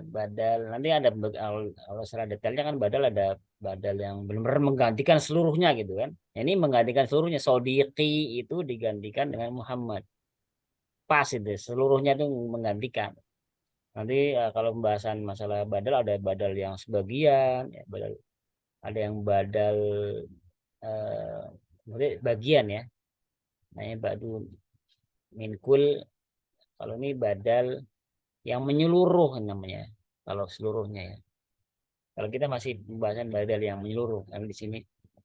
Badal nanti ada kalau secara detailnya kan badal ada badal yang benar-benar menggantikan seluruhnya gitu kan. Ini menggantikan seluruhnya. Sodiki itu digantikan dengan Muhammad. Pas itu seluruhnya itu menggantikan. Nanti kalau pembahasan masalah badal ada badal yang sebagian, ya, badal ada yang badal bagian ya. Namanya badu minkul. Kalau ini badal yang menyeluruh namanya. Kalau seluruhnya ya. Kalau kita masih pembahasan badal yang menyeluruh, karena di sini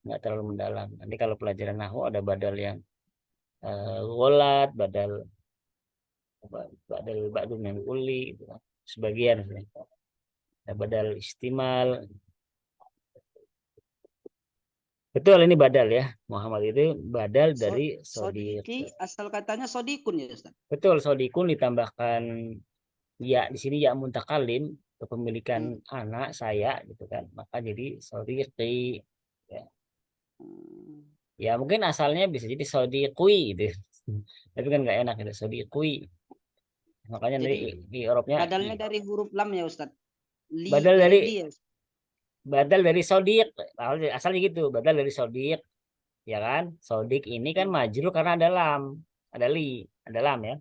nggak terlalu mendalam. Nanti kalau pelajaran nahwu ada badal yang gholat, badal ba'du min uli gitu kan. Sebagian ada badal istimal. Betul ini badal ya. Muhammad itu badal dari sodiq. Sodiki asal katanya sodikun ya Ustaz. Betul, sodikun ditambahkan ya di sini ya muntakalim kepemilikan anak saya gitu kan. Maka jadi sodiqi ya. Ya mungkin asalnya bisa jadi sodiqui gitu. Tapi kan nggak enak itu sodiqui. Makanya Jadi di Eropanya badalnya dari huruf lam ya Ustaz. badal dari li ya. badal dari sodiq. Asalnya gitu, badal dari sodiq. Ya kan? Sodiq ini kan majrur karena ada lam, ada li, ada lam ya.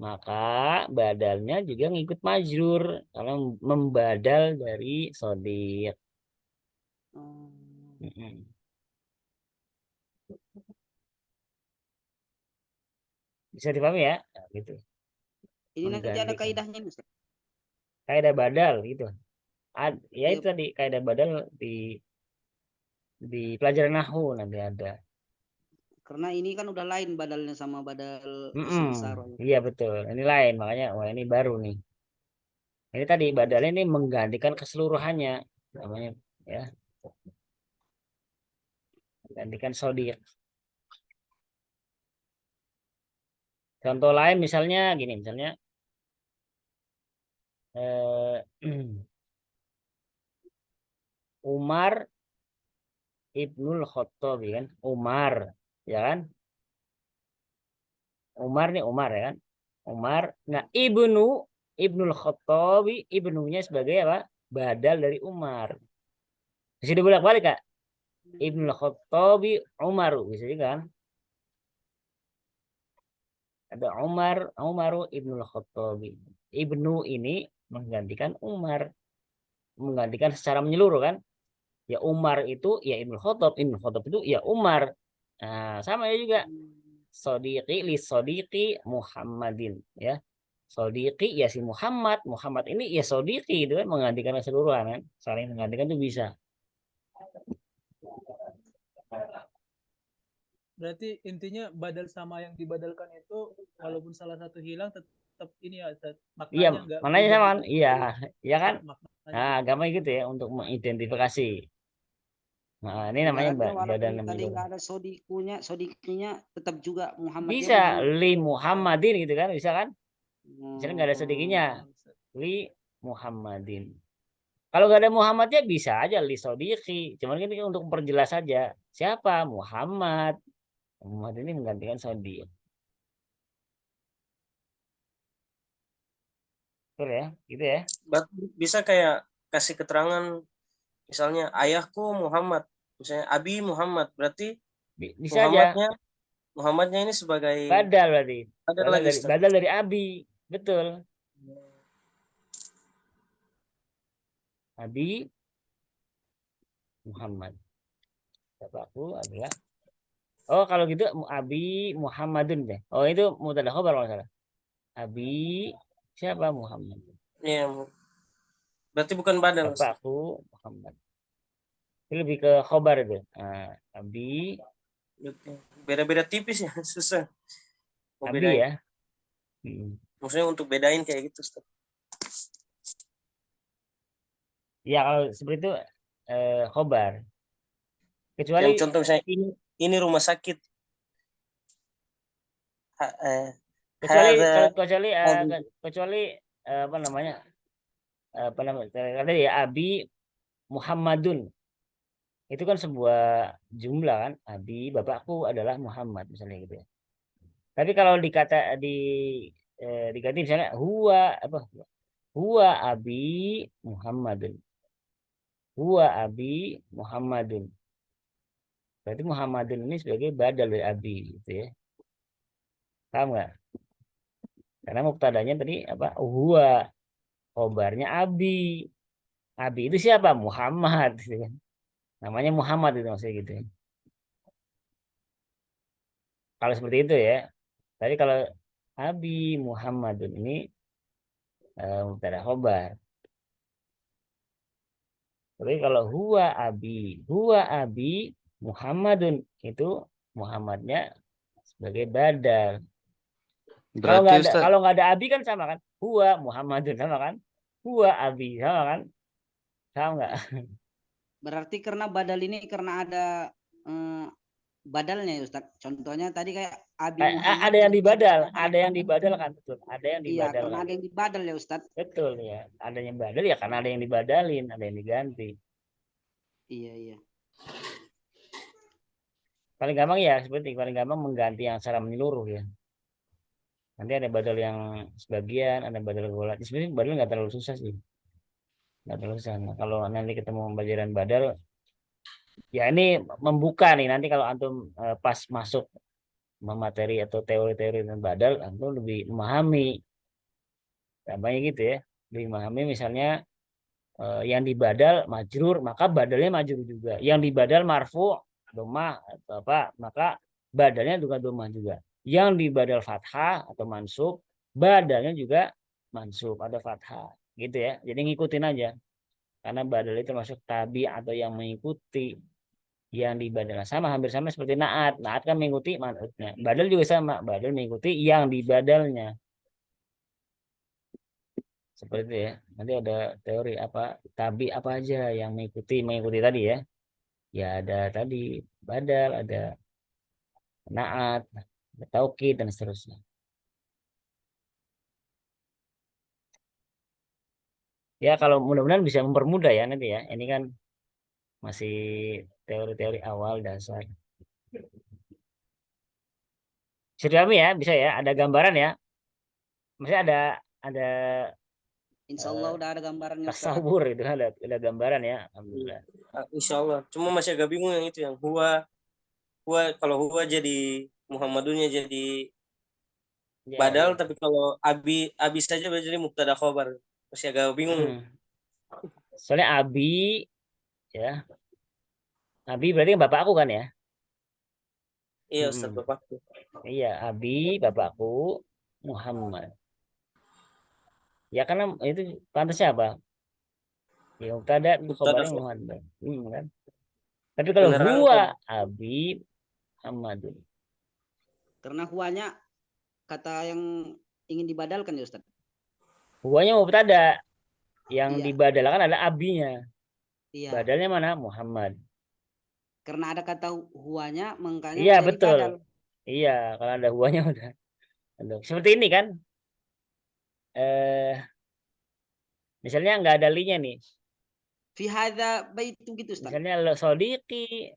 Maka badalnya juga ngikut majrur karena membadal dari sodiq. Bisa dipahami ya? Nah, gitu. Ini nanti ada Menggantikan. kaidahnya Ustaz. Kaidah badal gitu. Ya Iya. itu tadi kaidah badal di pelajaran nahwu nanti ada. Karena ini kan udah lain badalnya sama badal isim isyarah. Iya betul. Ini lain makanya wah ini baru nih. Ini tadi badalnya ini menggantikan keseluruhannya namanya ya. Menggantikan sodiq. Contoh lain misalnya gini misalnya Umar Ibnul Khattab kan Umar ya kan Umar nih Umar ya kan Umar nah Ibnul Khattab ibnunya sebagai apa badal dari Umar bisa dibolak-balik Kak Ibnul Khattab Umar bisa juga kan ada Umaru Ibnul Khattab ibnu ini menggantikan Umar menggantikan secara menyeluruh kan ya Umar itu ya Ibnul Khattab itu ya Umar nah sama ya juga sodiqi li sodiqi Muhammadin ya sodiqi ya si Muhammad ini ya sodiqi itu kan menggantikan keseluruhan kan saling menggantikan itu bisa Berarti intinya badal sama yang dibadalkan itu walaupun salah satu hilang tetap ini ya iya maknanya enggak maknanya sama kan iya ya kan maknanya. nah gampang gitu ya untuk mengidentifikasi nah ini namanya Ibaratnya badan walaupun tadi menyeluruh nggak ada sodikinya tetap juga Muhammadnya bisa begini. li Muhammadin gitu kan bisa kan misalnya nggak ada sodikinya li Muhammadin kalau nggak ada Muhammadnya bisa aja li sodiki cuman ini untuk memperjelas saja siapa Muhammad ini menggantikan sodiq betul ya gitu ya Bisa kayak kasih keterangan misalnya ayahku Muhammad, misalnya Abi Muhammad, berarti bisa aja Muhammadnya ini sebagai badal berarti Ustaz. badal dari Abi betul Abi Muhammad bapakku adalah oh kalau gitu Abi Muhammadun deh oh itu mubtada khobar kalau salah Abi siapa Muhammad Iya, berarti bukan badal. bapakku Muhammad Itu lebih ke khobar itu. Nah, abi, Beda-beda tipis ya, susah. Mau abi bedain. ya. Maksudnya untuk bedain kayak gitu, Ustaz. Ya kalau seperti itu khobar. Yang Kecuali contoh misalnya ini rumah sakit. kecuali Hadza kecuali apa namanya? Ada ya abi Muhammadun. Itu kan sebuah jumlah kan. Abi bapakku adalah Muhammad misalnya gitu ya. Tapi kalau diganti misalnya huwa abi Muhammadun. Huwa abi Muhammadun. Berarti Muhammadun ini sebagai badal dari abi gitu ya. Paham nggak? Karena muktadanya tadi apa? Huwa, khobarnya abi. Abi itu siapa? Muhammad gitu kan. Namanya Muhammad itu maksudnya gitu ya. Kalau seperti itu ya. Tadi kalau abi Muhammadun ini mubtada khobar. Tapi kalau huwa abi Muhammadun itu Muhammadnya sebagai badal. Berarti Ustaz, Kalau nggak ada abi kan sama kan? Huwa Muhammadun sama kan? Huwa abi sama kan? Sama nggak? Berarti karena badal ini karena ada badalnya ya Ustaz. Contohnya tadi kayak Abi Muhammad. Ada yang dibadal kan betul. Ada yang Iya, dibadal karena kan. ada yang dibadal ya Ustaz. Betul ya. Ada yang badal ya karena ada yang dibadalin, ada yang diganti. Iya. Paling gampang ya paling gampang mengganti yang secara menyeluruh ya. Nanti ada badal yang sebagian, ada badal bola. Sebenarnya badal nggak terlalu susah sih. Nggak terlalu susah. Nah, kalau nanti ketemu pelajaran badal, ya ini membuka nih. Nanti kalau antum pas masuk materi atau teori-teori tentang badal, antum lebih memahami. Gampangnya gitu ya. Lebih memahami misalnya yang dibadal majrur, maka badalnya majrur juga. Yang dibadal marfu, domah atau apa, maka badalnya juga domah juga. Yang dibadal fathah atau mansub, badalnya juga mansub ada fathah, gitu ya. Jadi ngikutin aja. Karena badal itu termasuk tabi atau yang mengikuti yang dibadal. Sama hampir sama seperti naat. Naat kan mengikuti manutnya. Badal juga sama, badal mengikuti yang dibadalnya. Seperti itu ya. Nanti ada teori apa tabi apa aja yang mengikuti tadi ya. Ya ada tadi badal, ada naat, ada taukid dan seterusnya. Ya kalau mudah-mudahan bisa mempermudah ya nanti ya. Ini kan masih teori-teori awal dasar. Sudah ya, bisa ya. Ada gambaran ya. Maksudnya ada Insya Allah udah ada gambarannya Ustaz. tasawur itu ada gambaran ya. Alhamdulillah. Insya Allah. Cuma masih agak bingung yang itu yang huwa kalau huwa jadi Muhammadunnya jadi Ya, badal, ya. tapi kalau abi saja jadi mubtada khobar. Masih agak bingung. Soalnya abi ya. Abi berarti kan bapakku kan ya? Iya Ustaz, bapakku. Iya, abi bapakku Muhammad. Ya karena itu pantasnya apa? Ya mubtada itu khabarnya Muhammad. Kan? Tapi kalau huwa abi Muhammadun. Karena huwanya kata yang ingin dibadalkan ya Ustaz. Huwanya mubtada. Yang Iya. dibadalkan adalah abinya. Iya. Badalnya mana? Muhammad. Karena ada kata huwanya makanya Iya, jadi betul. badal. Iya, kalau ada huwanya udah. Seperti ini kan. Misalnya nggak ada linya nih. Fi hadza baitu gitu Ustaz. Misalnya lo sodiqi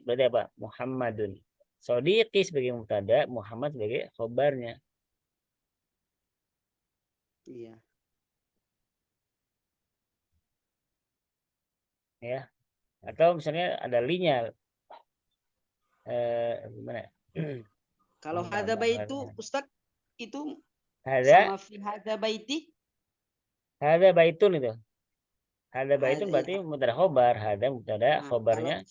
berarti apa? Muhammadun. Sodiqi sebagai mubtada, Muhammad sebagai khobarnya. Iya. Ya. Atau misalnya ada linya. Gimana? Kalau hadza baitu Ustaz itu Sama fi hadza baiti. Hadza baitun itu. Hadza baitun Hadza, berarti mubtada khobar, hadza mubtada khobarnya.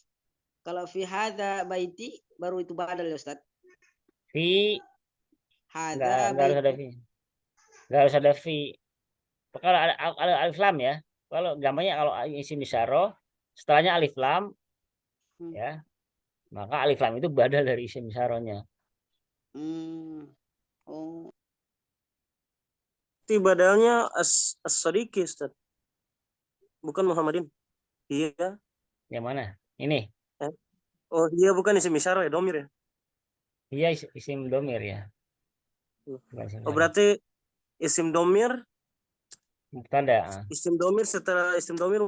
Kalau fi hadza baiti baru itu badal ya Ustaz. Fi hadza enggak harus ada fi. Enggak harus ada fi. Kalau ada alif lam ya. Kalau gampangnya kalau isim isyarah Setelahnya alif lam, Hmm. ya, maka alif lam itu badal dari isim isarohnya. Oh, Itu badalnya as-sadiqi, Ustaz. Bukan Muhammadin. Iya. Yang mana? Ini. Eh. Oh, iya bukan isim isyarah ya, domir ya. Iya, isim domir ya. Bukan isim Oh, fa'il. berarti isim domir, Mubtada. isim domir setelah isim domir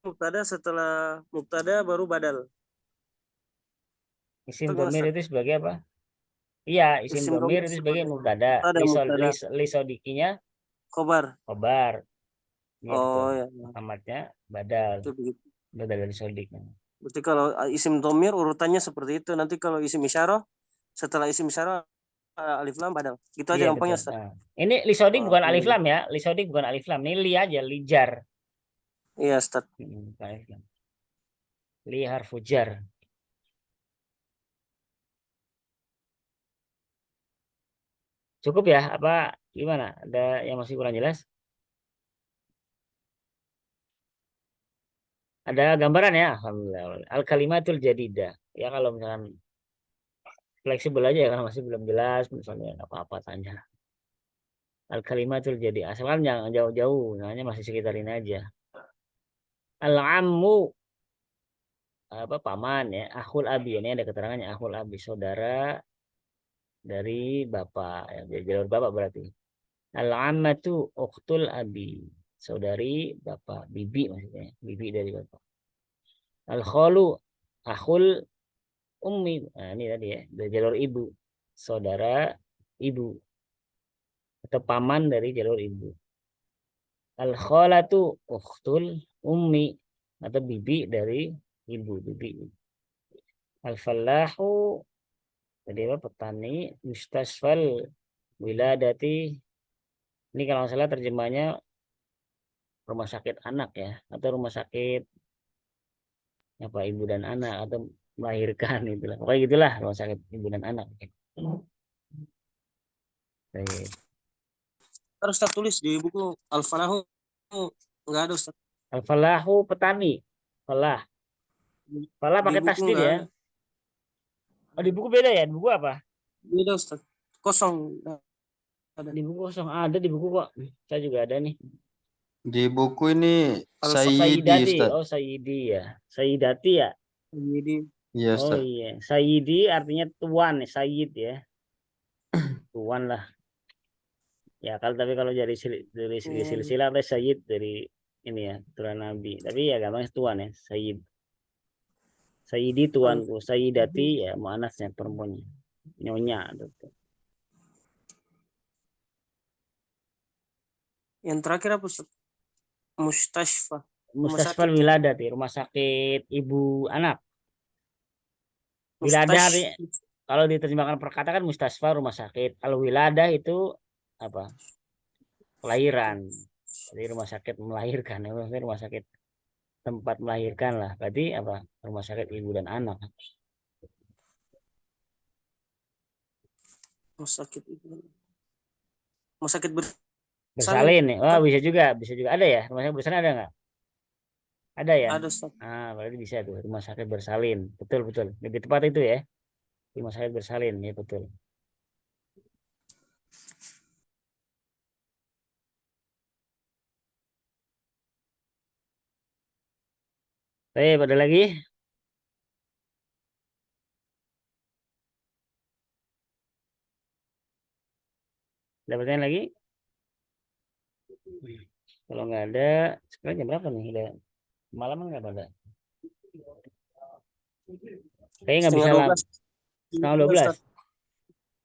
mubtada, setelah mubtada baru badal. Isim Betul nggak, domir Ustaz? itu sebagai apa? Iya, isim Isim domir domir itu sebagai sebagai mubtada. mubtada. Lisodikinya Khobar. khobar. Iya betul. Oh ya, Muhammadnya badal. itu begitu. Badal dari sodik. Berarti kalau isim domir urutannya seperti itu. Nanti kalau isim isyarah, setelah isim isyarah alif lam badal. Gitu aja Iya gampangnya, betul. Ustaz. Nah, ini lisodik Oh, bukan alif alhamdulillah. lam ya. Lisodik bukan alif lam. Ini li aja, lijar. Iya, Ustaz. Bukan alif lam. Li harfu jar. Cukup ya? Apa gimana? Ada yang masih kurang jelas? Ada gambaran ya? Alhamdulillah. Al kalimatul jadidah. Ya kalau misalkan fleksibel aja ya karena masih belum jelas misalnya nggak apa-apa tanya. Al kalimatul jadi asalkan jangan jauh-jauh, namanya masih sekitar ini aja. Al ammu apa paman ya, akhul abi ini ada keterangannya akhul abi saudara dari bapak ya, dari jalur bapak berarti. Al ammatu ukhtul abi, saudari bapak, bibi maksudnya, bibi dari bapak. Al khalu akhul ummi, nah, ini tadi ya, dari jalur ibu, saudara ibu atau paman dari jalur ibu. Al khalatu ukhtul ummi atau bibi dari ibu, bibi. Al fallahu jadi apa, petani. Mustasfal wiladati, ini kalau nggak salah terjemahnya rumah sakit anak ya, atau rumah sakit apa ibu dan anak atau melahirkan itulah. Pokoknya gitulah rumah sakit ibu dan anak. Baik. Harus Ustaz tulis di buku Al-Falahu, nggak ada, Ustaz. Al falahu petani. Falah. Falah Di pakai buku tasdid nggak ya. ada. Oh di buku beda ya? Di buku apa? Beda, Ustaz. Kosong. Ada. Di buku kosong ada, di buku kok. Saya juga ada nih. Di buku ini Sayyidi, Sayyidati. Ustaz. Oh Sayyidi ya. Sayyidati ya. Jadi Iya, Oh Ustaz. iya. Sayyidi artinya tuan, Sayyid ya. Tuan lah. Ya kalau tapi kalau dari segi silsilah ada Sayyid dari ini ya, turunan Nabi. Tapi ya gampang tuan ya, Sayyid. Sayyidi tuanku, Sayyidati ya muannasnya perempuannya. Nyonya gitu. yang terakhir apa, Ustaz? Mustashfa. Mustasfal sakit. wiladati, rumah sakit ibu anak. Wiladah kalau diterjemahkan perkata kan mustasfa rumah sakit. Kalau wiladah itu apa? Kelahiran. Jadi rumah sakit melahirkan, maksudnya rumah sakit tempat melahirkan lah. Berarti apa? Rumah sakit ibu dan anak. Rumah sakit itu. Rumah sakit Bersalin ya. Oh, bisa juga ada ya. Rumah sakit bersalin ada nggak? Ada ya? Ada, Ustaz. Ah, berarti bisa tuh rumah sakit bersalin. Betul. Lebih tepat itu ya. Rumah sakit bersalin ya betul. Baik, ada lagi? Ada pertanyaan lagi? Kalau nggak ada, sekarang jam berapa nih? Udah malam nggak pada? Kayaknya nggak bisa lama. Setengah 12.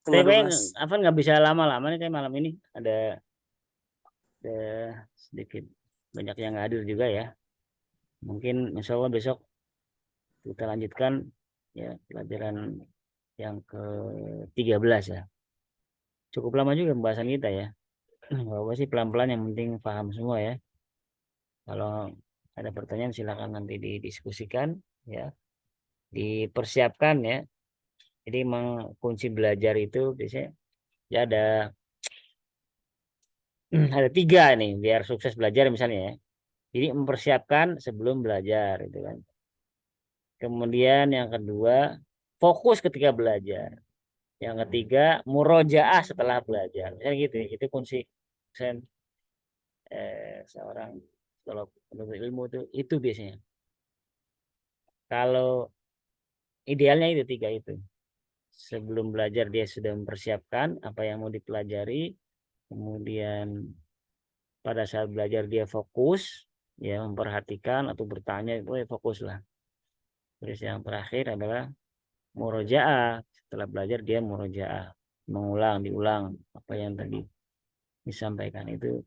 Tapi Afan nggak bisa lama-lama nih kayak malam ini. Ada sedikit banyak yang nggak hadir juga ya. Mungkin insya Allah besok kita lanjutkan ya pelajaran yang ke-13 ya. Cukup lama juga pembahasan kita ya. Nggak apa sih, pelan-pelan yang penting paham semua ya. Kalau ada pertanyaan silakan nanti didiskusikan ya. Dipersiapkan ya. Jadi memang kunci belajar itu biasanya ya ada 3 nih biar sukses belajar misalnya ya. Jadi mempersiapkan sebelum belajar itu kan. Kemudian yang kedua, fokus ketika belajar. Yang ketiga, murojaah setelah belajar. Misalnya gitu, itu kunci seorang kalau penuntut ilmu itu biasanya. Kalau idealnya itu tiga itu. Sebelum belajar dia sudah mempersiapkan apa yang mau dipelajari, kemudian pada saat belajar dia fokus, ya memperhatikan atau bertanya, itu fokuslah. Terus yang terakhir adalah murojaah. Setelah belajar dia murojaah, diulang apa yang tadi disampaikan. Itu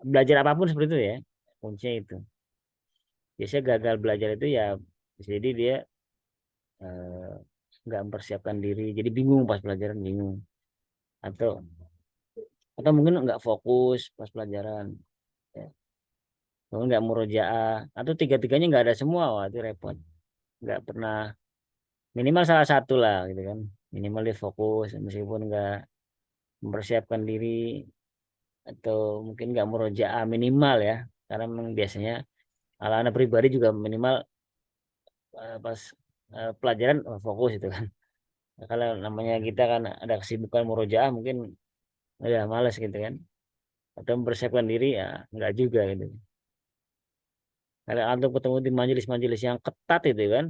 belajar apapun seperti itu ya, kuncinya itu. Biasanya gagal belajar itu ya jadi dia nggak mempersiapkan diri, jadi bingung pas pelajaran, bingung, atau mungkin nggak fokus pas pelajaran, ya. Mungkin nggak murojaah, atau tiga-tiganya nggak ada semua, wah itu repot. Nggak pernah, minimal salah satu lah gitu kan, minimal dia fokus meskipun nggak mempersiapkan diri, atau mungkin nggak murojaah minimal ya, karena memang biasanya ala anak pribadi juga minimal pas pelajaran fokus itu kan. Nah, kalau namanya kita kan ada kesibukan murojaah mungkin udah malas gitu kan, atau mempersiapkan diri ya nggak juga gitu. Kalau antum ketemu di majelis-majelis yang ketat itu kan,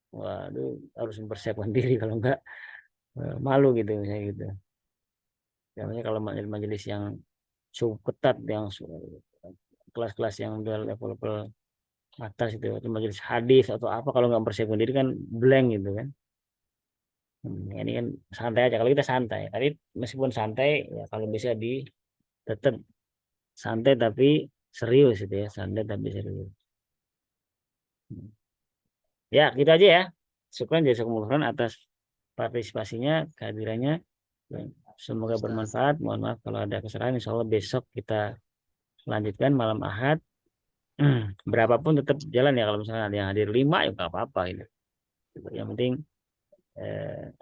waduh harus mempersiapkan diri, kalau enggak malu gitu misalnya gitu. Namanya kalau majelis yang cukup ketat, yang kelas-kelas yang udah level-level atas itu, atau majelis hadis atau apa, kalau nggak mempersiapkan diri kan blank gitu kan. Ini kan santai aja, kalau kita santai, tapi meskipun santai ya kalau bisa tetap santai tapi serius itu ya, santai tapi serius. Ya gitu aja ya. Syukran jazakumullah atas partisipasinya, kehadirannya. Semoga bermanfaat. Mohon maaf kalau ada kesalahan. Insya Allah besok kita lanjutkan malam Ahad. Berapapun tetap jalan ya, kalau misalnya ada yang hadir 5 ya nggak apa-apa gitu. Yang penting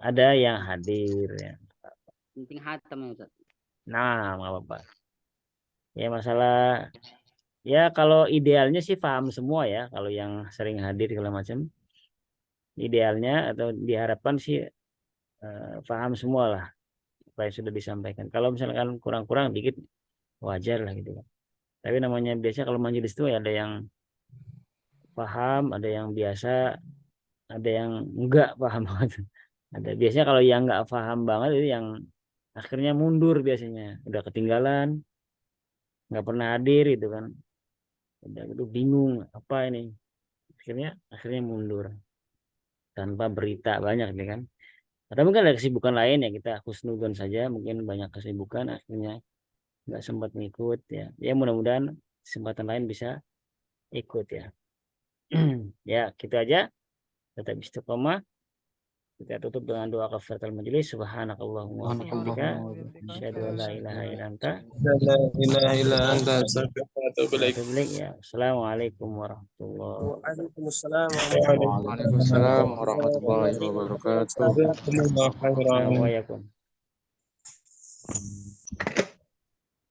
ada yang hadir ya. Penting hatam ya Ustaz. Nah, nggak apa-apa. Ya masalah ya, kalau idealnya sih paham semua ya, kalau yang sering hadir segala macam. Idealnya atau diharapkan sih paham semua lah apa yang sudah disampaikan. Kalau misalkan kurang-kurang dikit wajar lah gitu kan. Tapi namanya biasa kalau majelis itu ya ada yang paham, ada yang biasa, ada yang enggak paham banget. Ada biasanya kalau yang enggak paham banget itu yang akhirnya mundur biasanya, udah ketinggalan, nggak pernah hadir itu kan, udah itu bingung apa ini, akhirnya mundur tanpa berita banyak nih kan. Atau mungkin ada kesibukan lain ya, kita husnudzon saja, mungkin banyak kesibukan akhirnya nggak sempat ngikut ya. Ya mudah-mudahan kesempatan lain bisa ikut ya. Ya gitu aja, tetap istiqomah. Kita tutup dengan doa kafaratul majelis. Subhanakallahumma wa bihamdika, asyhadu an la ilaha illa anta, La ilaha illa anta, astaghfiruka wa atubu ilaik. ya. Assalamualaikum warahmatullahi Waalaikumsalam Waalaikumsalam warahmatullahi wabarakatuh. Jazakumullah khairan. wabarakatuh.